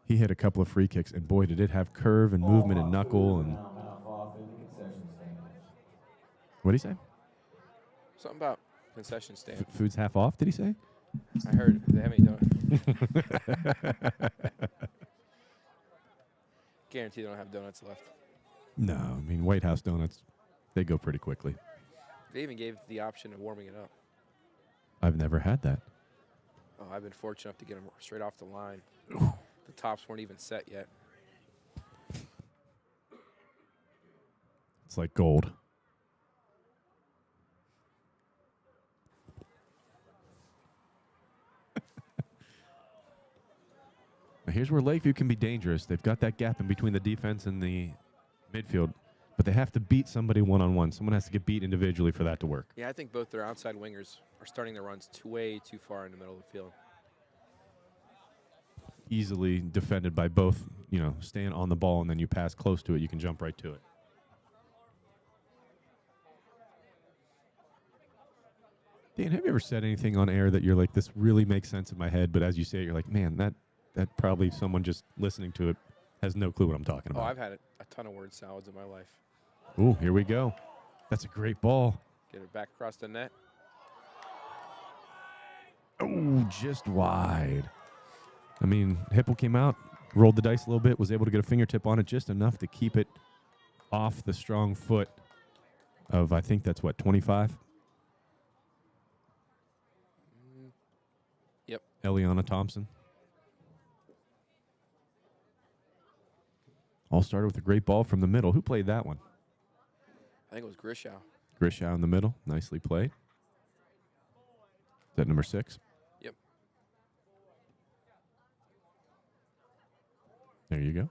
He hit a couple of free kicks, and boy, did it have curve and movement and knuckle. And what did he say? Something about concession stand. Food's half off, did he say? I heard they have any donuts. Guarantee they don't have donuts left. No, I mean, White House donuts, they go pretty quickly. They even gave the option of warming it up. I've never had that. Oh, I've been fortunate enough to get them straight off the line. The tops weren't even set yet. It's like gold. Now here's where Lakeview can be dangerous. They've got that gap in between the defense and the midfield, but they have to beat somebody one-on-one. Someone has to get beat individually for that to work. Yeah, I think both their outside wingers are starting their runs way too far in the middle of the field. Easily defended by both, staying on the ball, and then you pass close to it, you can jump right to it. Dan, have you ever said anything on air that you're like, this really makes sense in my head, but as you say it, you're like, man, that probably someone just listening to it has no clue what I'm talking about. Oh, I've had a ton of word salads in my life. Ooh, here we go. That's a great ball. Get it back across the net. Oh, just wide. I mean, Hipple came out, rolled the dice a little bit, was able to get a fingertip on it just enough to keep it off the strong foot of, I think that's what, 25? Yep. Eliana Thompson. All started with a great ball from the middle. Who played that one? I think it was Grishow. Grishow in the middle. Nicely played. Is that number 6? Yep. There you go.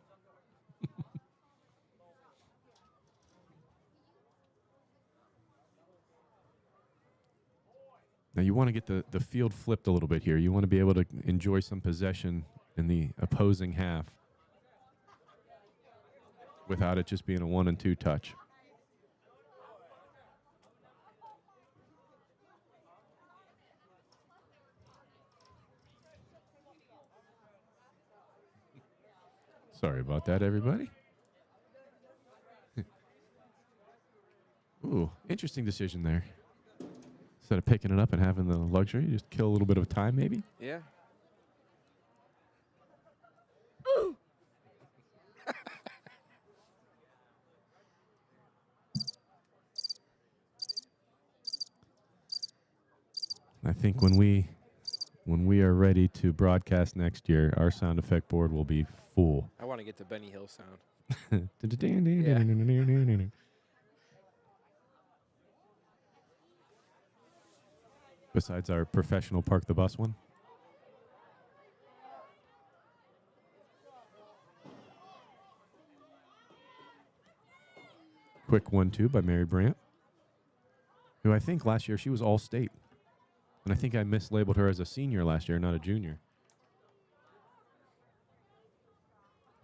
Now you want to get the field flipped a little bit here. You want to be able to enjoy some possession in the opposing half without it just being a 1 and 2 touch. Sorry about that, everybody. Ooh, interesting decision there. Instead of picking it up and having the luxury, just kill a little bit of time, maybe. Yeah. I think when we are ready to broadcast next year, our sound effect board will be full. I want to get the Benny Hill sound. Besides our professional park the bus one. Quick 1-2 by Mary Brandt, who I think last year she was all-state. And I think I mislabeled her as a senior last year, not a junior.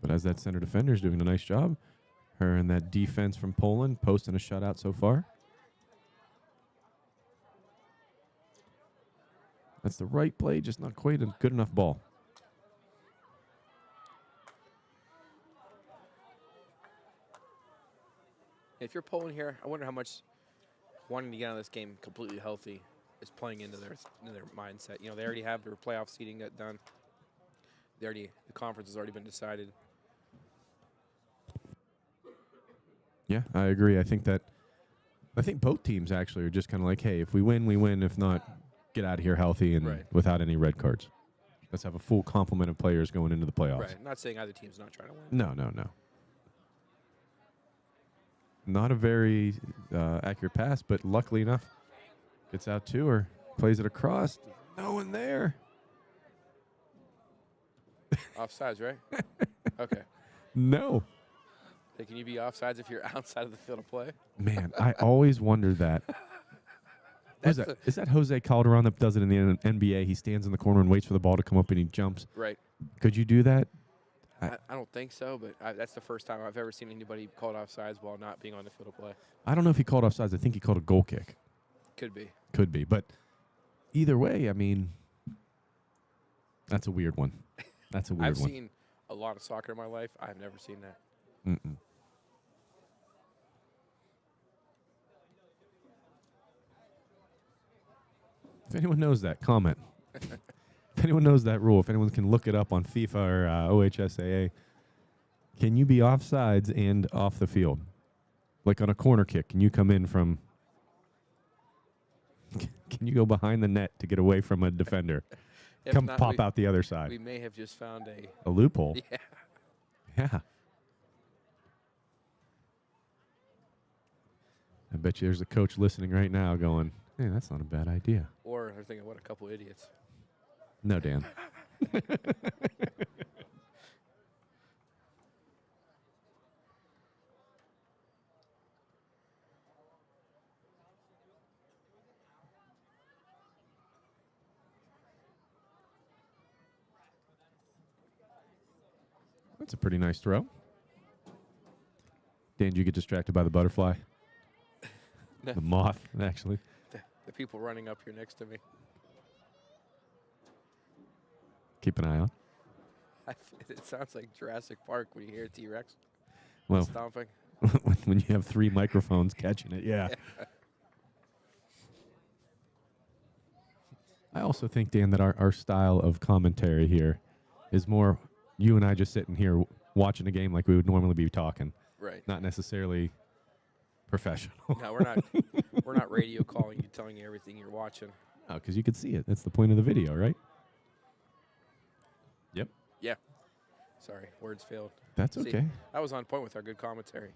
But as that center defender is doing a nice job, her and that defense from Poland posting a shutout so far. That's the right play, just not quite a good enough ball. If you're Poland here, I wonder how much wanting to get out of this game completely healthy is playing into their mindset. You know, they already have their playoff seeding done. The conference has already been decided. Yeah, I agree. I think both teams actually are just kind of like, hey, if we win, we win. If not, get out of here healthy and without any red cards. Let's have a full complement of players going into the playoffs. Right. Not saying either team's not trying to win. No. Not a very accurate pass, but luckily enough, gets out to her, plays it across. No one there. Offsides, right? Okay. No. Hey, can you be offsides if you're outside of the field of play? Man, I always wondered that. Is that Jose Calderon that does it in the NBA? He stands in the corner and waits for the ball to come up and he jumps. Right. Could you do that? I don't think so, but that's the first time I've ever seen anybody called offsides while not being on the field of play. I don't know if he called offsides. I think he called a goal kick. Could be. Could be. But either way, I mean, that's a weird one. That's a weird one. I've seen a lot of soccer in my life. I've never seen that. Mm-mm. If anyone knows that, comment. If anyone knows that rule, if anyone can look it up on FIFA or OHSAA, can you be offsides and off the field? Like on a corner kick, can you come in from... Can you go behind the net to get away from a defender? Come not, pop out the other side. We may have just found a loophole. Yeah. Yeah. I bet you there's a coach listening right now going, hey, that's not a bad idea. Or they're thinking, what a couple idiots. No, Dan. That's a pretty nice throw. Dan, did you get distracted by the butterfly? No. The moth, actually. The people running up here next to me. Keep an eye out. It sounds like Jurassic Park when you hear T-Rex stomping. When you have 3 microphones catching it, yeah. I also think, Dan, that our style of commentary here is more you and I just sitting here watching a game like we would normally be talking. Right. Not necessarily professional. No, we're not radio calling you, telling you everything you're watching. Oh, because you can see it. That's the point of the video, right? Yep. Yeah. Sorry, words failed. That's okay. I was on point with our good commentary.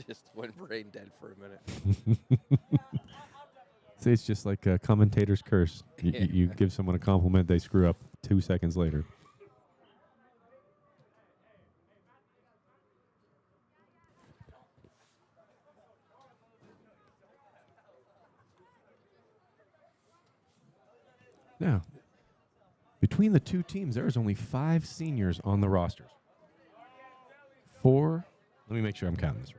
Just went brain dead for a minute. See, it's just like a commentator's curse. You give someone a compliment, they screw up 2 seconds later. Now, between the two teams, there is only 5 seniors on the rosters. 4. Let me make sure I'm counting this right.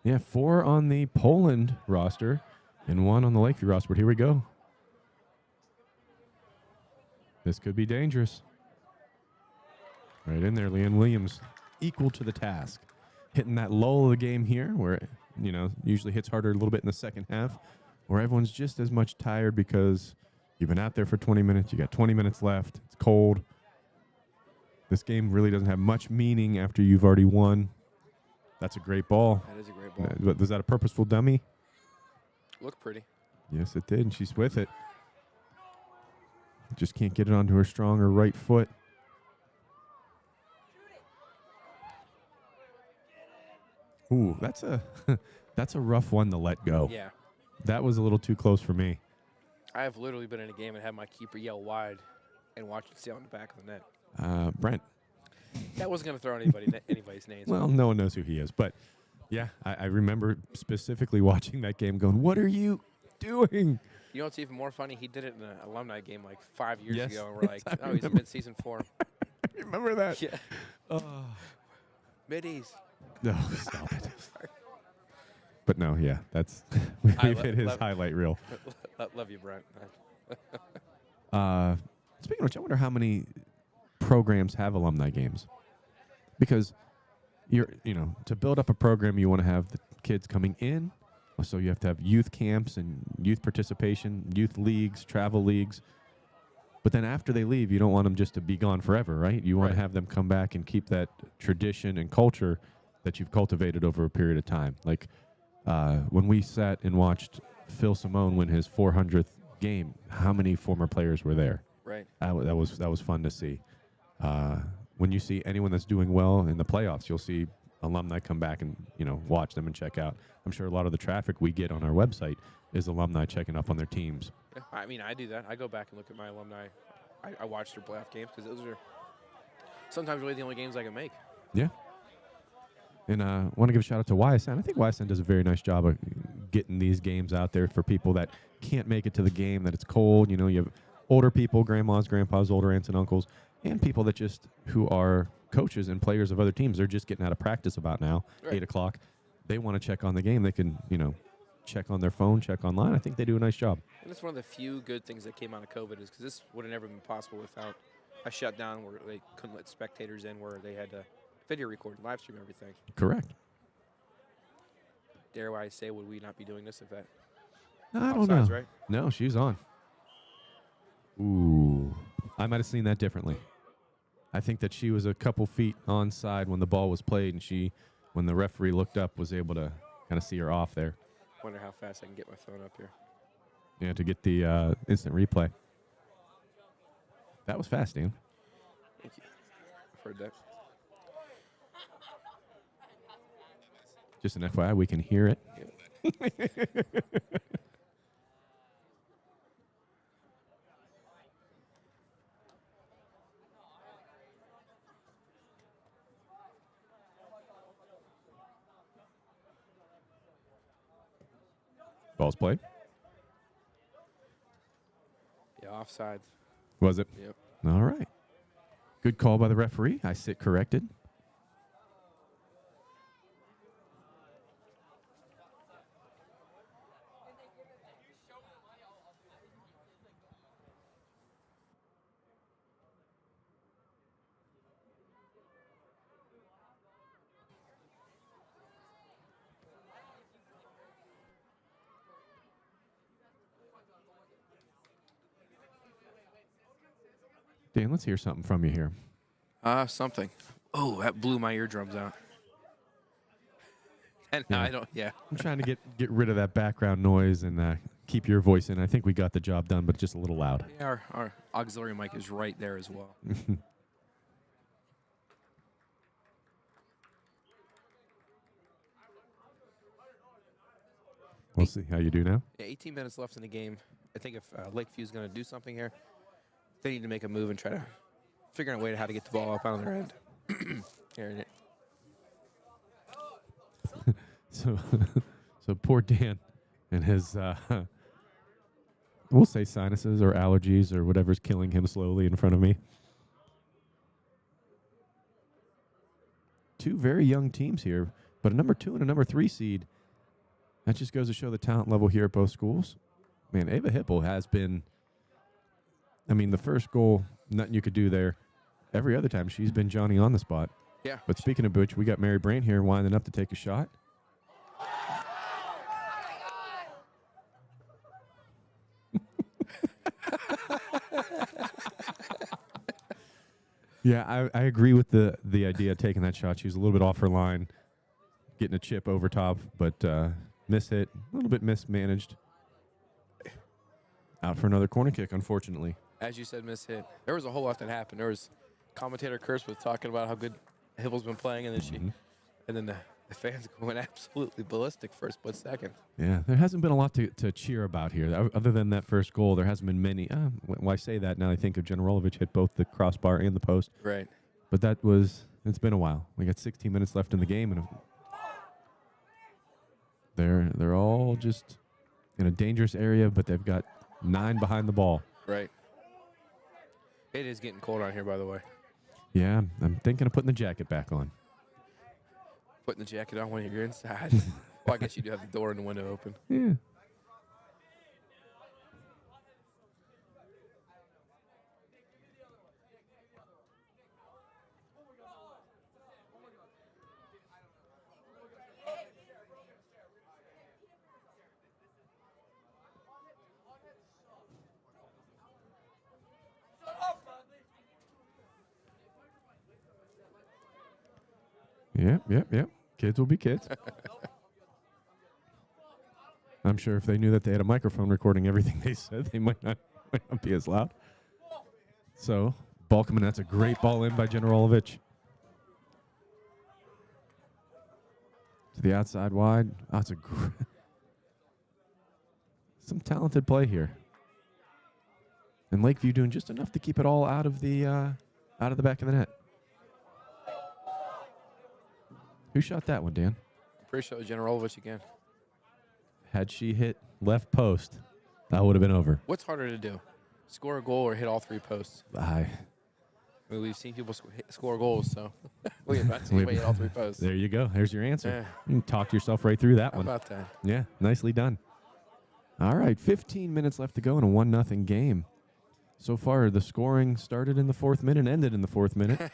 Yeah, 4 on the Poland roster and 1 on the Lakeview roster. But here we go. This could be dangerous. Right in there, Leanne Williams, equal to the task. Hitting that lull of the game here where, usually hits harder a little bit in the second half, where everyone's just as much tired because you've been out there for 20 minutes. You got 20 minutes left. It's cold. This game really doesn't have much meaning after you've already won. That's a great ball. That is a great ball. Was that a purposeful dummy? Looked pretty. Yes, it did, and she's with it. Just can't get it onto her stronger right foot. Ooh, that's a rough one to let go. Yeah. That was a little too close for me. I have literally been in a game and had my keeper yell wide and watch it stay on the back of the net. Brent. That wasn't going to throw anybody's names. Well, no one knows who he is, but yeah, I remember specifically watching that game going, what are you doing? You know what's even more funny? He did it in an alumni game like 5 years Yes. ago, and we're like, Yes, I oh, he's in mid-season form. Remember that? Yeah. Oh. Middies. No, stop it. But no, yeah, that's we've hit his highlight reel. Love you, Brent. Speaking of which, I wonder how many programs have alumni games, because to build up a program, you want to have the kids coming in, so you have to have youth camps and youth participation, youth leagues, travel leagues. But then after they leave, you don't want them just to be gone forever, right? You want to have them come back and keep that tradition and culture that you've cultivated over a period of time. Like when we sat and watched Phil Simone win his 400th game, how many former players were there? Right. That was fun to see. When you see anyone that's doing well in the playoffs, you'll see alumni come back and watch them and check out. I'm sure a lot of the traffic we get on our website is alumni checking up on their teams. Yeah, I mean, I do that. I go back and look at my alumni. I watch their playoff games because those are sometimes really the only games I can make. Yeah. And I want to give a shout out to YSN. I think YSN does a very nice job of getting these games out there for people that can't make it to the game, that it's cold. You have older people, grandmas, grandpas, older aunts and uncles, and people that who are coaches and players of other teams. They're just getting out of practice about now, 8 o'clock. They want to check on the game. They can, check on their phone, check online. I think they do a nice job. And it's one of the few good things that came out of COVID is because this would have never been possible without a shutdown where they couldn't let spectators in, where they had to video record, live stream everything. Correct. Dare I say, would we not be doing this if that? I don't know. Right? No, she's on. Ooh, I might have seen that differently. I think that she was a couple feet onside when the ball was played, and when the referee looked up, was able to kind of see her off there. Wonder how fast I can get my phone up here. Yeah, to get the instant replay. That was fast, Dan. Thank you. I've heard that. Just an FYI, we can hear it. Ball's played. Yeah, offsides. Was it? Yep. All right. Good call by the referee. I sit corrected. Dan, let's hear something from you here. Something. Oh, that blew my eardrums out. And Yeah. I don't, yeah. I'm trying to get rid of that background noise and keep your voice in. I think we got the job done, but just a little loud. Yeah, our auxiliary mic is right there as well. We'll see how you do now. Yeah, 18 minutes left in the game. I think if Lakeview's going to do something here, they need to make a move and try to figure out a way to how to get the ball up on their end. Here, So So poor Dan and his, we'll say sinuses or allergies or whatever's killing him slowly in front of me. Two very young teams here, but a number 2 and a number 3 seed. That just goes to show the talent level here at both schools. Man, Ava Hipple has been, I mean, the first goal, nothing you could do there. Every other time, she's been Johnny on the spot. Yeah. But speaking of which, we got Mary Brandt here winding up to take a shot. Yeah, I agree with the idea of taking that shot. She was a little bit off her line, getting a chip over top, but miss hit, a little bit mismanaged. Out for another corner kick, unfortunately. As you said, miss hit. There was a whole lot that happened. There was commentator Kurtz was talking about how good Hibble's been playing, and then and then the fans went absolutely ballistic for a split second. Yeah, there hasn't been a lot to cheer about here. Other than that first goal, there hasn't been many. When I say that, now I think of Generalovic hit both the crossbar and the post. Right. But it's been a while. We got 16 minutes left in the game, and they're all just in a dangerous area, but they've got 9 behind the ball. Right. It is getting cold out here, by the way. Yeah, I'm thinking of putting the jacket back on. Putting the jacket on when you're inside. Well, I guess you do have the door and the window open. Yeah. Yep. Kids will be kids. I'm sure if they knew that they had a microphone recording everything they said, they might not be as loud. So, ball coming. That's a great ball in by Generalovic. To the outside wide. Oh, it's some talented play here. And Lakeview doing just enough to keep it all out of the back of the net. Who shot that one, Dan? I'm pretty sure it was Generalovic again. Had she hit left post, that would have been over. What's harder to do? Score a goal or hit all 3 posts? I mean, we've seen people score goals, so we have not seen anybody hit all 3 posts. There you go. There's your answer. Yeah. You can talk yourself right through that one. How about that? Yeah, nicely done. All right, 15 minutes left to go in a 1-0 game. So far, the scoring started in the 4th minute and ended in the 4th minute.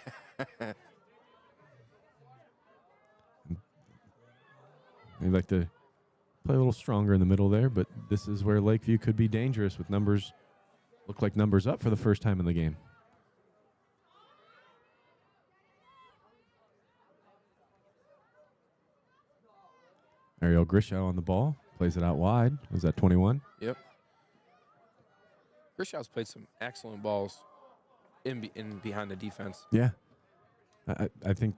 They'd like to play a little stronger in the middle there, but this is where Lakeview could be dangerous with numbers. Look like numbers up for the first time in the game. Ariel Grishow on the ball. Plays it out wide. Was that 21? Yep. Grishow's played some excellent balls in behind the defense. Yeah. I think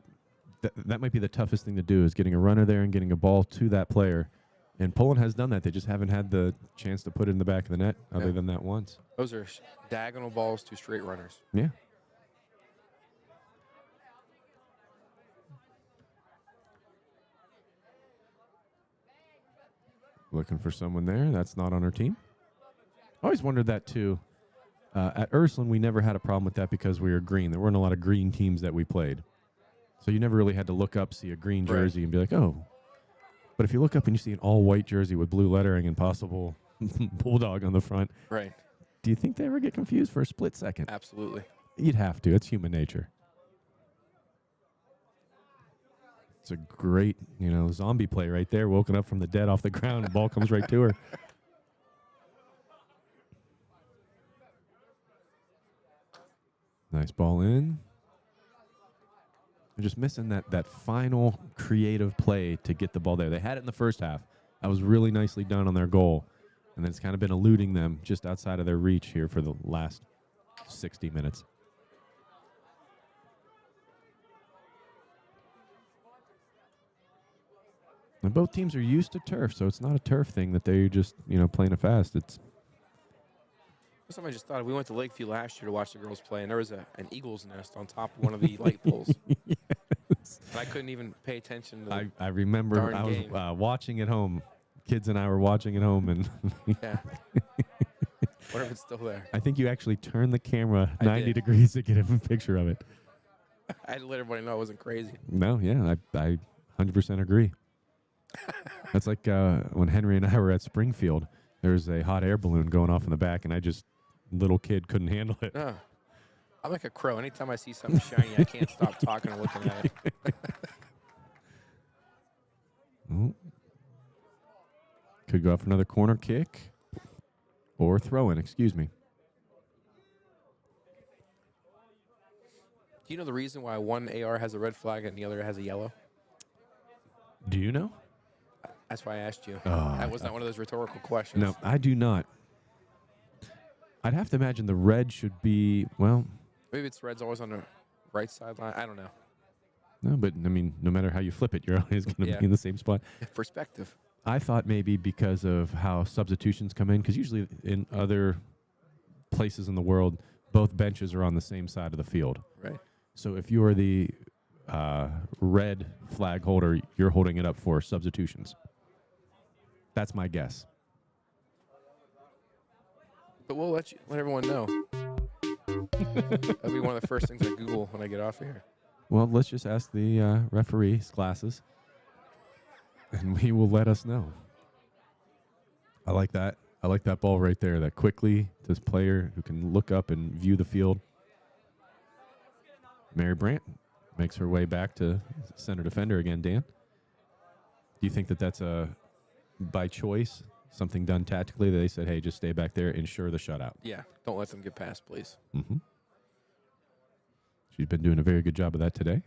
that might be the toughest thing to do is getting a runner there and getting a ball to that player. And Poland has done that. They just haven't had the chance to put it in the back of the net other than that once. Those are diagonal balls to straight runners. Yeah. Looking for someone there. That's not on our team. I always wondered that, too. At Ursuline, we never had a problem with that because we were green. There weren't a lot of green teams that we played. So you never really had to look up, see a green jersey, and be like, oh. But if you look up and you see an all-white jersey with blue lettering and possible bulldog on the front, right? Do you think they ever get confused for a split second? Absolutely. You'd have to. It's human nature. It's a great, zombie play right there. Woken up from the dead off the ground. The ball comes right to her. Nice ball in. They're just missing that final creative play to get the ball there. They had it in the first half. That was really nicely done on their goal. And then it's kind of been eluding them just outside of their reach here for the last 60 minutes. And both teams are used to turf, so it's not a turf thing that they're just, playing it fast. It's something I just thought of. We went to Lakeview last year to watch the girls play, and there was an eagle's nest on top of one of the light poles. Yes. And I couldn't even pay attention to the I remember I was game. Watching at home Kids and I were watching at home, and Yeah. Wonder if it's still there. I think you actually turned the camera I 90 did. degrees to get a picture of it. I had to let everybody know I wasn't crazy. No, yeah, I 100% agree. That's like when Henry and I were at Springfield. There was a hot air balloon going off in the back, and little kid couldn't handle it. No. I'm like a crow. Anytime I see something shiny, I can't stop talking and looking at it. Oh. Could go out for another corner kick or throw in, excuse me. Do you know the reason why one AR has a red flag and the other has a yellow? Do you know? That's why I asked you. Oh, That was not one of those rhetorical questions. No, I do not. I'd have to imagine the red should be, well, Maybe it's red's always on the right sideline. I don't know. no, but I mean, no matter how you flip it, you're always going to Yeah. be in the same spot. Perspective. I thought maybe because of how substitutions come in, because usually in other places in the world, both benches are on the same side of the field. Right. So if you're the red flag holder, you're holding it up for substitutions. That's my guess. But we'll let everyone know. That'll be one of the first things I Google when I get off of here. Well, let's just ask the referee's glasses, and we will let us know. I like that. I like that ball right there. That quickly, this player who can look up and view the field. Mary Brandt makes her way back to center defender again, Dan. Do you think that that's by choice, something done tactically? They said, hey, just stay back there, ensure the shutout. Yeah. Don't let them get past, please. Mm-hmm. She's been doing a very good job of that today.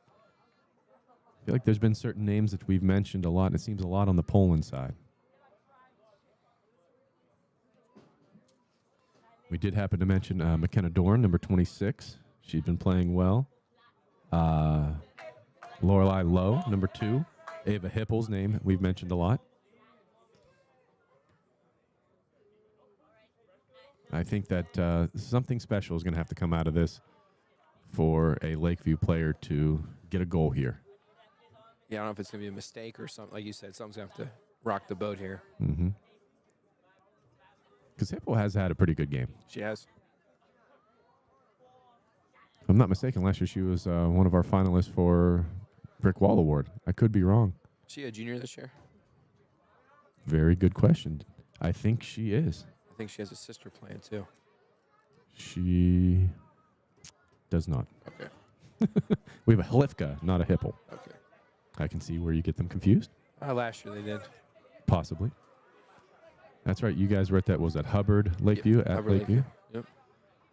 I feel like there's been certain names that we've mentioned a lot, and it seems a lot on the Poland side. We did happen to mention McKenna Dorn, number 26. She's been playing well. Lorelei Lowe, number 2. Ava Hippel's name we've mentioned a lot. I think that something special is going to have to come out of this for a Lakeview player to get a goal here. Yeah, I don't know if it's going to be a mistake or something. Like you said, someone's going to have to rock the boat here. Mm-hmm. Because Hippel has had a pretty good game. She has. If I'm not mistaken, last year she was one of our finalists for Brick Wall Award. I could be wrong. Is she a junior this year? Very good question. I think she is. I think she has a sister playing too. She does not. Okay. We have a Hlifka, not a Hippel. Okay. I can see where you get them confused. Last year they did. Possibly. That's right. You guys were at that. Was that Hubbard Lakeview? Yep, At Hubbard Lakeview. Yep.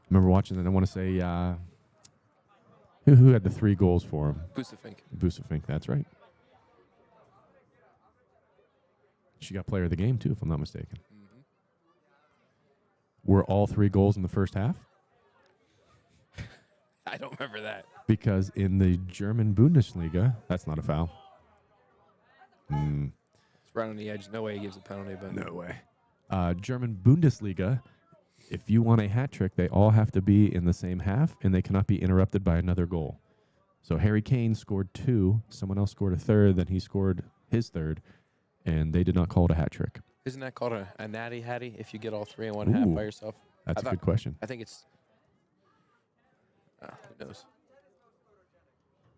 Remember watching that? I want to say who had the 3 goals for him? Busafink. Busafink. That's right. She got player of the game too, if I'm not mistaken. Mm-hmm. Were all 3 goals in the first half? I don't remember that. Because in the German Bundesliga, that's not a foul. It's right on the edge. No way he gives a penalty, but No way. German Bundesliga, if you want a hat trick, they all have to be in the same half, and they cannot be interrupted by another goal. So Harry Kane scored 2, someone else scored a third, then he scored his third, and they did not call it a hat trick. isn't that called a natty hattie if you get all 3 in one half Ooh. by yourself? That's a good question. I think it's. Who knows?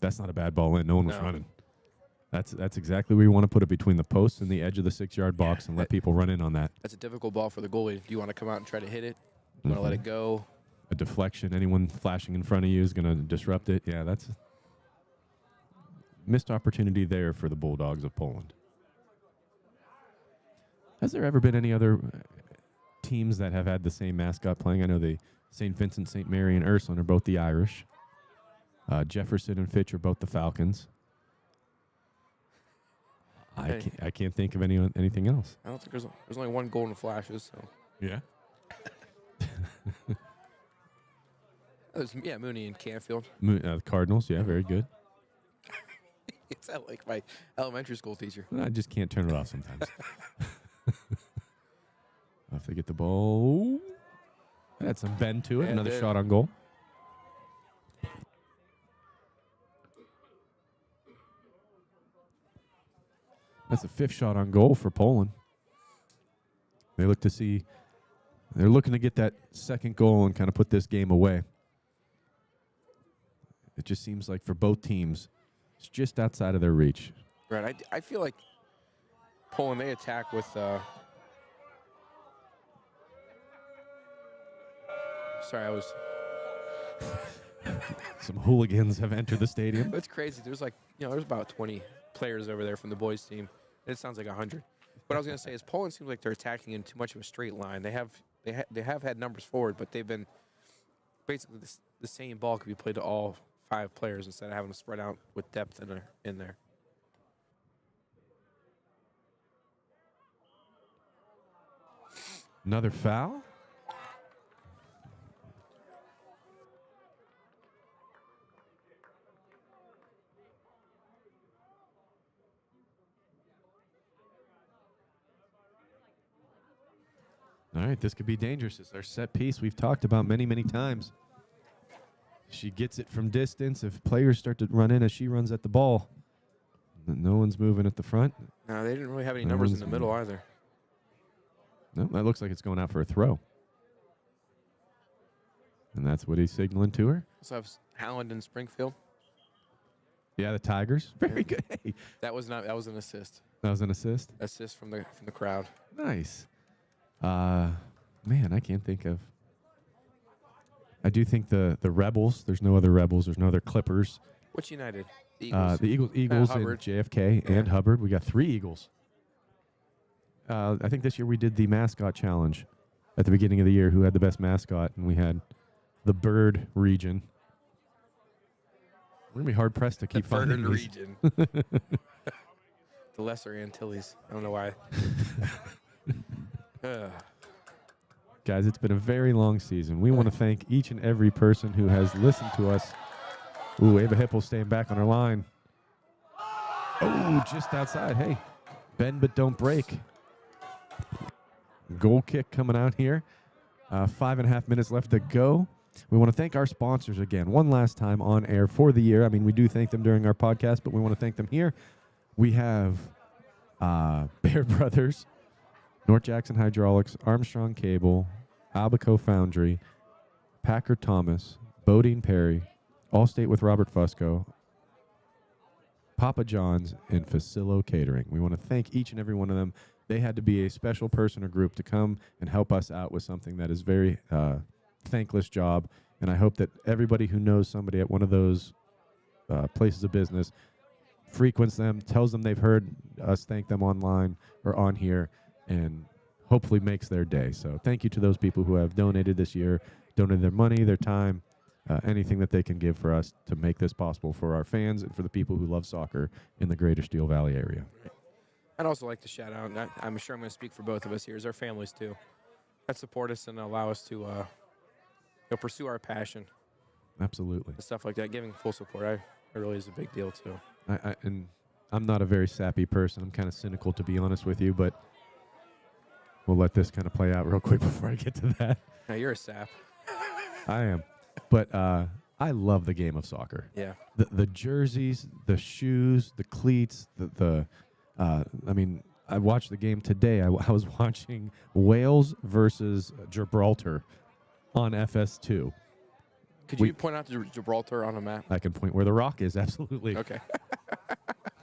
That's not a bad ball in. No one was No. running. That's exactly where you want to put it, between the posts and the edge of the 6-yard box, and let people run in on that. That's a difficult ball for the goalie. Do you want to come out and try to hit it? You want to let it go? A deflection, anyone flashing in front of you is going to disrupt it. Yeah, that's a missed opportunity there for the Bulldogs of Poland. Has there ever been any other teams that have had the same mascot playing? I know the St. Vincent, St. Mary, and Ursuline are both the Irish. Jefferson and Fitch are both the Falcons. I can't think of anything else. I don't think there's only one Golden Flashes. So. Yeah. Mooney and Canfield. The Cardinals, yeah, very good. It sounded like my elementary school teacher. I just can't turn it off sometimes. If they get the ball, had some bend to it. Yeah, Another it did. shot on goal. That's the 5th shot on goal for Poland. They're looking to get that second goal and kind of put this game away. It just seems like for both teams, it's just outside of their reach. Right. I feel like Poland, they attack with sorry, I was Some hooligans have entered the stadium. It's crazy. There's there's about 20 players over there from the boys team. It sounds like 100. What I was going to say is Poland seems like they're attacking in too much of a straight line. They have had numbers forward, but they've been basically the same ball could be played to all 5 players instead of having them spread out with depth in there. Another foul? All right, this could be dangerous. It's our set piece we've talked about many, many times. She gets it from distance. If players start to run in as she runs at the ball, no one's moving at the front. No, they didn't really have any numbers in the middle either. No, that looks like it's going out for a throw. And that's what he's signaling to her. Also have Howland and Springfield. Yeah, the Tigers. Very good. Hey. That was an assist. That was an assist? Assist from the crowd. Nice. Man, I can't think of. I do think the Rebels. There's no other Rebels. There's no other Clippers. Which United? The Eagles. The Eagles and Hubbard. JFK and Hubbard. We got 3 Eagles. I think this year we did the mascot challenge at the beginning of the year. Who had the best mascot? And we had the Bird region. We're gonna be hard pressed to keep finding Bird these. region. The Lesser Antilles. I don't know why. Guys, it's been a very long season. We want to thank each and every person who has listened to us. Ooh, Ava Hippel staying back on her line. Oh, just outside. Hey, bend but don't break. Goal kick coming out here. 5.5 minutes left to go. We want to thank our sponsors again, one last time on air for the year. I mean, we do thank them during our podcast, but we want to thank them here. We have Bear Brothers, North Jackson Hydraulics, Armstrong Cable, Albaco Foundry, Packard Thomas, Bodine Perry, Allstate with Robert Fusco, Papa John's, and Facilo Catering. We want to thank each and every one of them. They had to be a special person or group to come and help us out with something that is very thankless job. And I hope that everybody who knows somebody at one of those places of business frequents them, tells them they've heard us thank them online or on here, and hopefully makes their day. So thank you to those people who have donated this year, donated their money, their time, anything that they can give for us to make this possible for our fans and for the people who love soccer in the greater Steel Valley area. I'd also like to shout out, and I'm sure I'm going to speak for both of us here, is our families too, that support us and allow us to pursue our passion. Absolutely. And stuff like that, giving full support, it really is a big deal too. And I'm not a very sappy person. I'm kind of cynical, to be honest with you, but we'll let this kind of play out real quick before I get to that. Now you're a sap. I am. But I love the game of soccer. Yeah. The jerseys, the shoes, the cleats, I mean, I watched the game today. I was watching Wales versus Gibraltar on FS2. Could you point out Gibraltar on a map? I can point where the rock is, absolutely. Okay.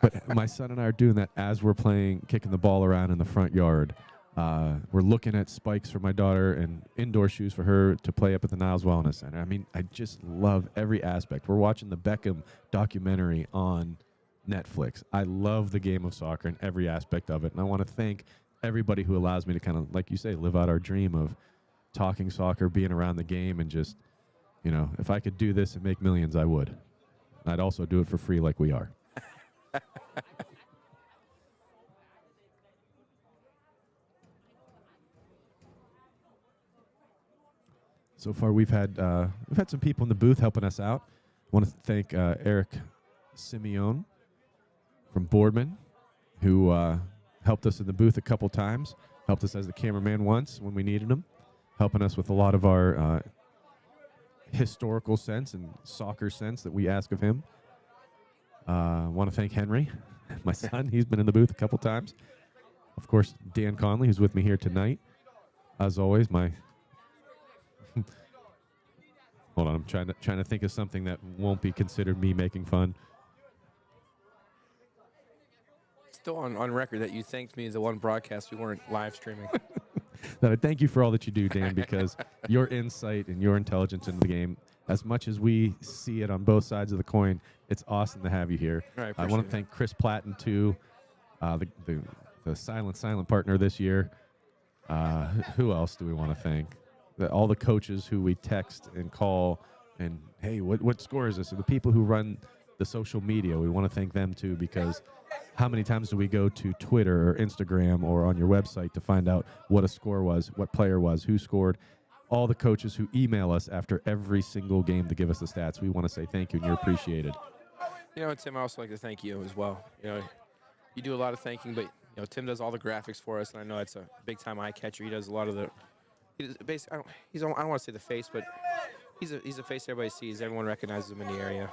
But my son and I are doing that as we're kicking the ball around in the front yard. We're looking at spikes for my daughter and indoor shoes for her to play up at the Niles Wellness Center. I mean, I just love every aspect. We're watching the Beckham documentary on Netflix. I love the game of soccer and every aspect of it. And I want to thank everybody who allows me to kind of, like you say, live out our dream of talking soccer, being around the game, and just, if I could do this and make millions, I would. I'd also do it for free like we are. So far, we've had some people in the booth helping us out. I want to thank Eric Simeone from Boardman, who helped us in the booth a couple times, helped us as the cameraman once when we needed him, helping us with a lot of our historical sense and soccer sense that we ask of him. I want to thank Henry, my son. He's been in the booth a couple times. Of course, Dan Conley, who's with me here tonight. As always, my... Hold on, I'm trying to think of something that won't be considered me making fun. Still on record that you thanked me as the one broadcast we weren't live streaming. That I thank you for all that you do, Dan, because your insight and your intelligence into the game, as much as we see it on both sides of the coin, it's awesome to have you here. I want to thank Chris Platten, too, the silent partner this year. Who else do we want to thank? All the coaches who we text and call and, hey, what score is this? And the people who run the social media, we want to thank them, too, because how many times do we go to Twitter or Instagram or on your website to find out what a score was, what player was, who scored? All the coaches who email us after every single game to give us the stats, we want to say thank you, and you're appreciated. You know, Tim, I also like to thank you as well. You know, you do a lot of thanking, but, you know, Tim does all the graphics for us, and I know it's a big-time eye catcher. He does a lot of the I don't want to say the face, but he's a face everybody sees. Everyone recognizes him in the area.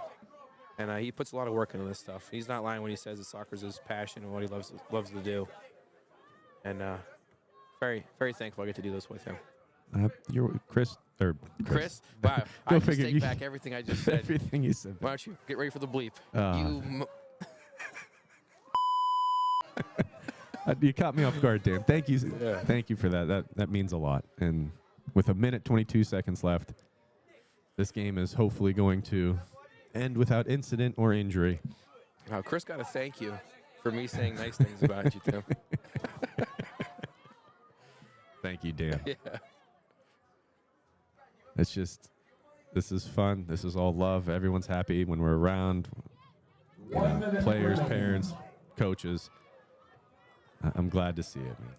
And he puts a lot of work into this stuff. He's not lying when he says that soccer's his passion and what he loves to do. And very, very thankful I get to do this with him. You're Chris. Wow. I just take back everything I just said. Everything you said. Why don't you get ready for the bleep? You caught me off guard, Dan. Thank you. Yeah. Thank you for that. That means a lot. And with 1:22 left, this game is hopefully going to end without incident or injury. Chris got to thank you for me saying nice things about you, Tim. Thank you, Dan. Yeah. It's just, this is fun. This is all love. Everyone's happy when we're around. You know, players, parents, coaches. I'm glad to see it, man.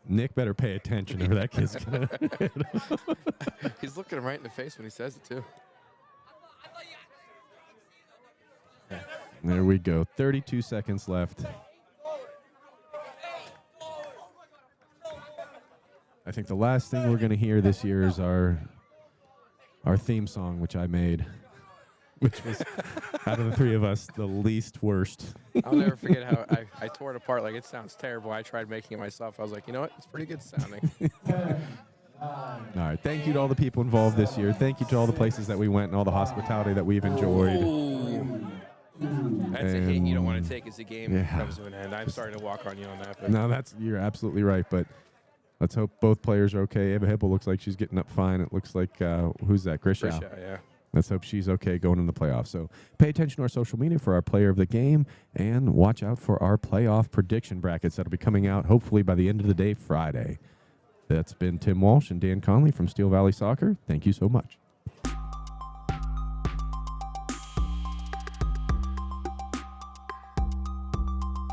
Nick better pay attention or that kid's gonna... He's looking him right in the face when he says it, too. There we go. 32 seconds left. I think the last thing we're going to hear this year is our theme song, which I made, which was, out of the three of us, the least worst. I'll never forget how I tore it apart. Like, it sounds terrible. I tried making it myself. I was like, you know what? It's pretty good sounding. All right. Thank you to all the people involved this year. Thank you to all the places that we went and all the hospitality that we've enjoyed. Ooh. That's a hit you don't want to take as the game comes to an end. I'm sorry to walk on you on that. But No, you're absolutely right, but let's hope both players are okay. Ava Hipple looks like she's getting up fine. It looks like, who's that? Grisha, yeah. Let's hope she's okay going in the playoffs. So pay attention to our social media for our player of the game, and watch out for our playoff prediction brackets that'll be coming out hopefully by the end of the day Friday. That's been Tim Walsh and Dan Conley from Steel Valley Soccer. Thank you so much.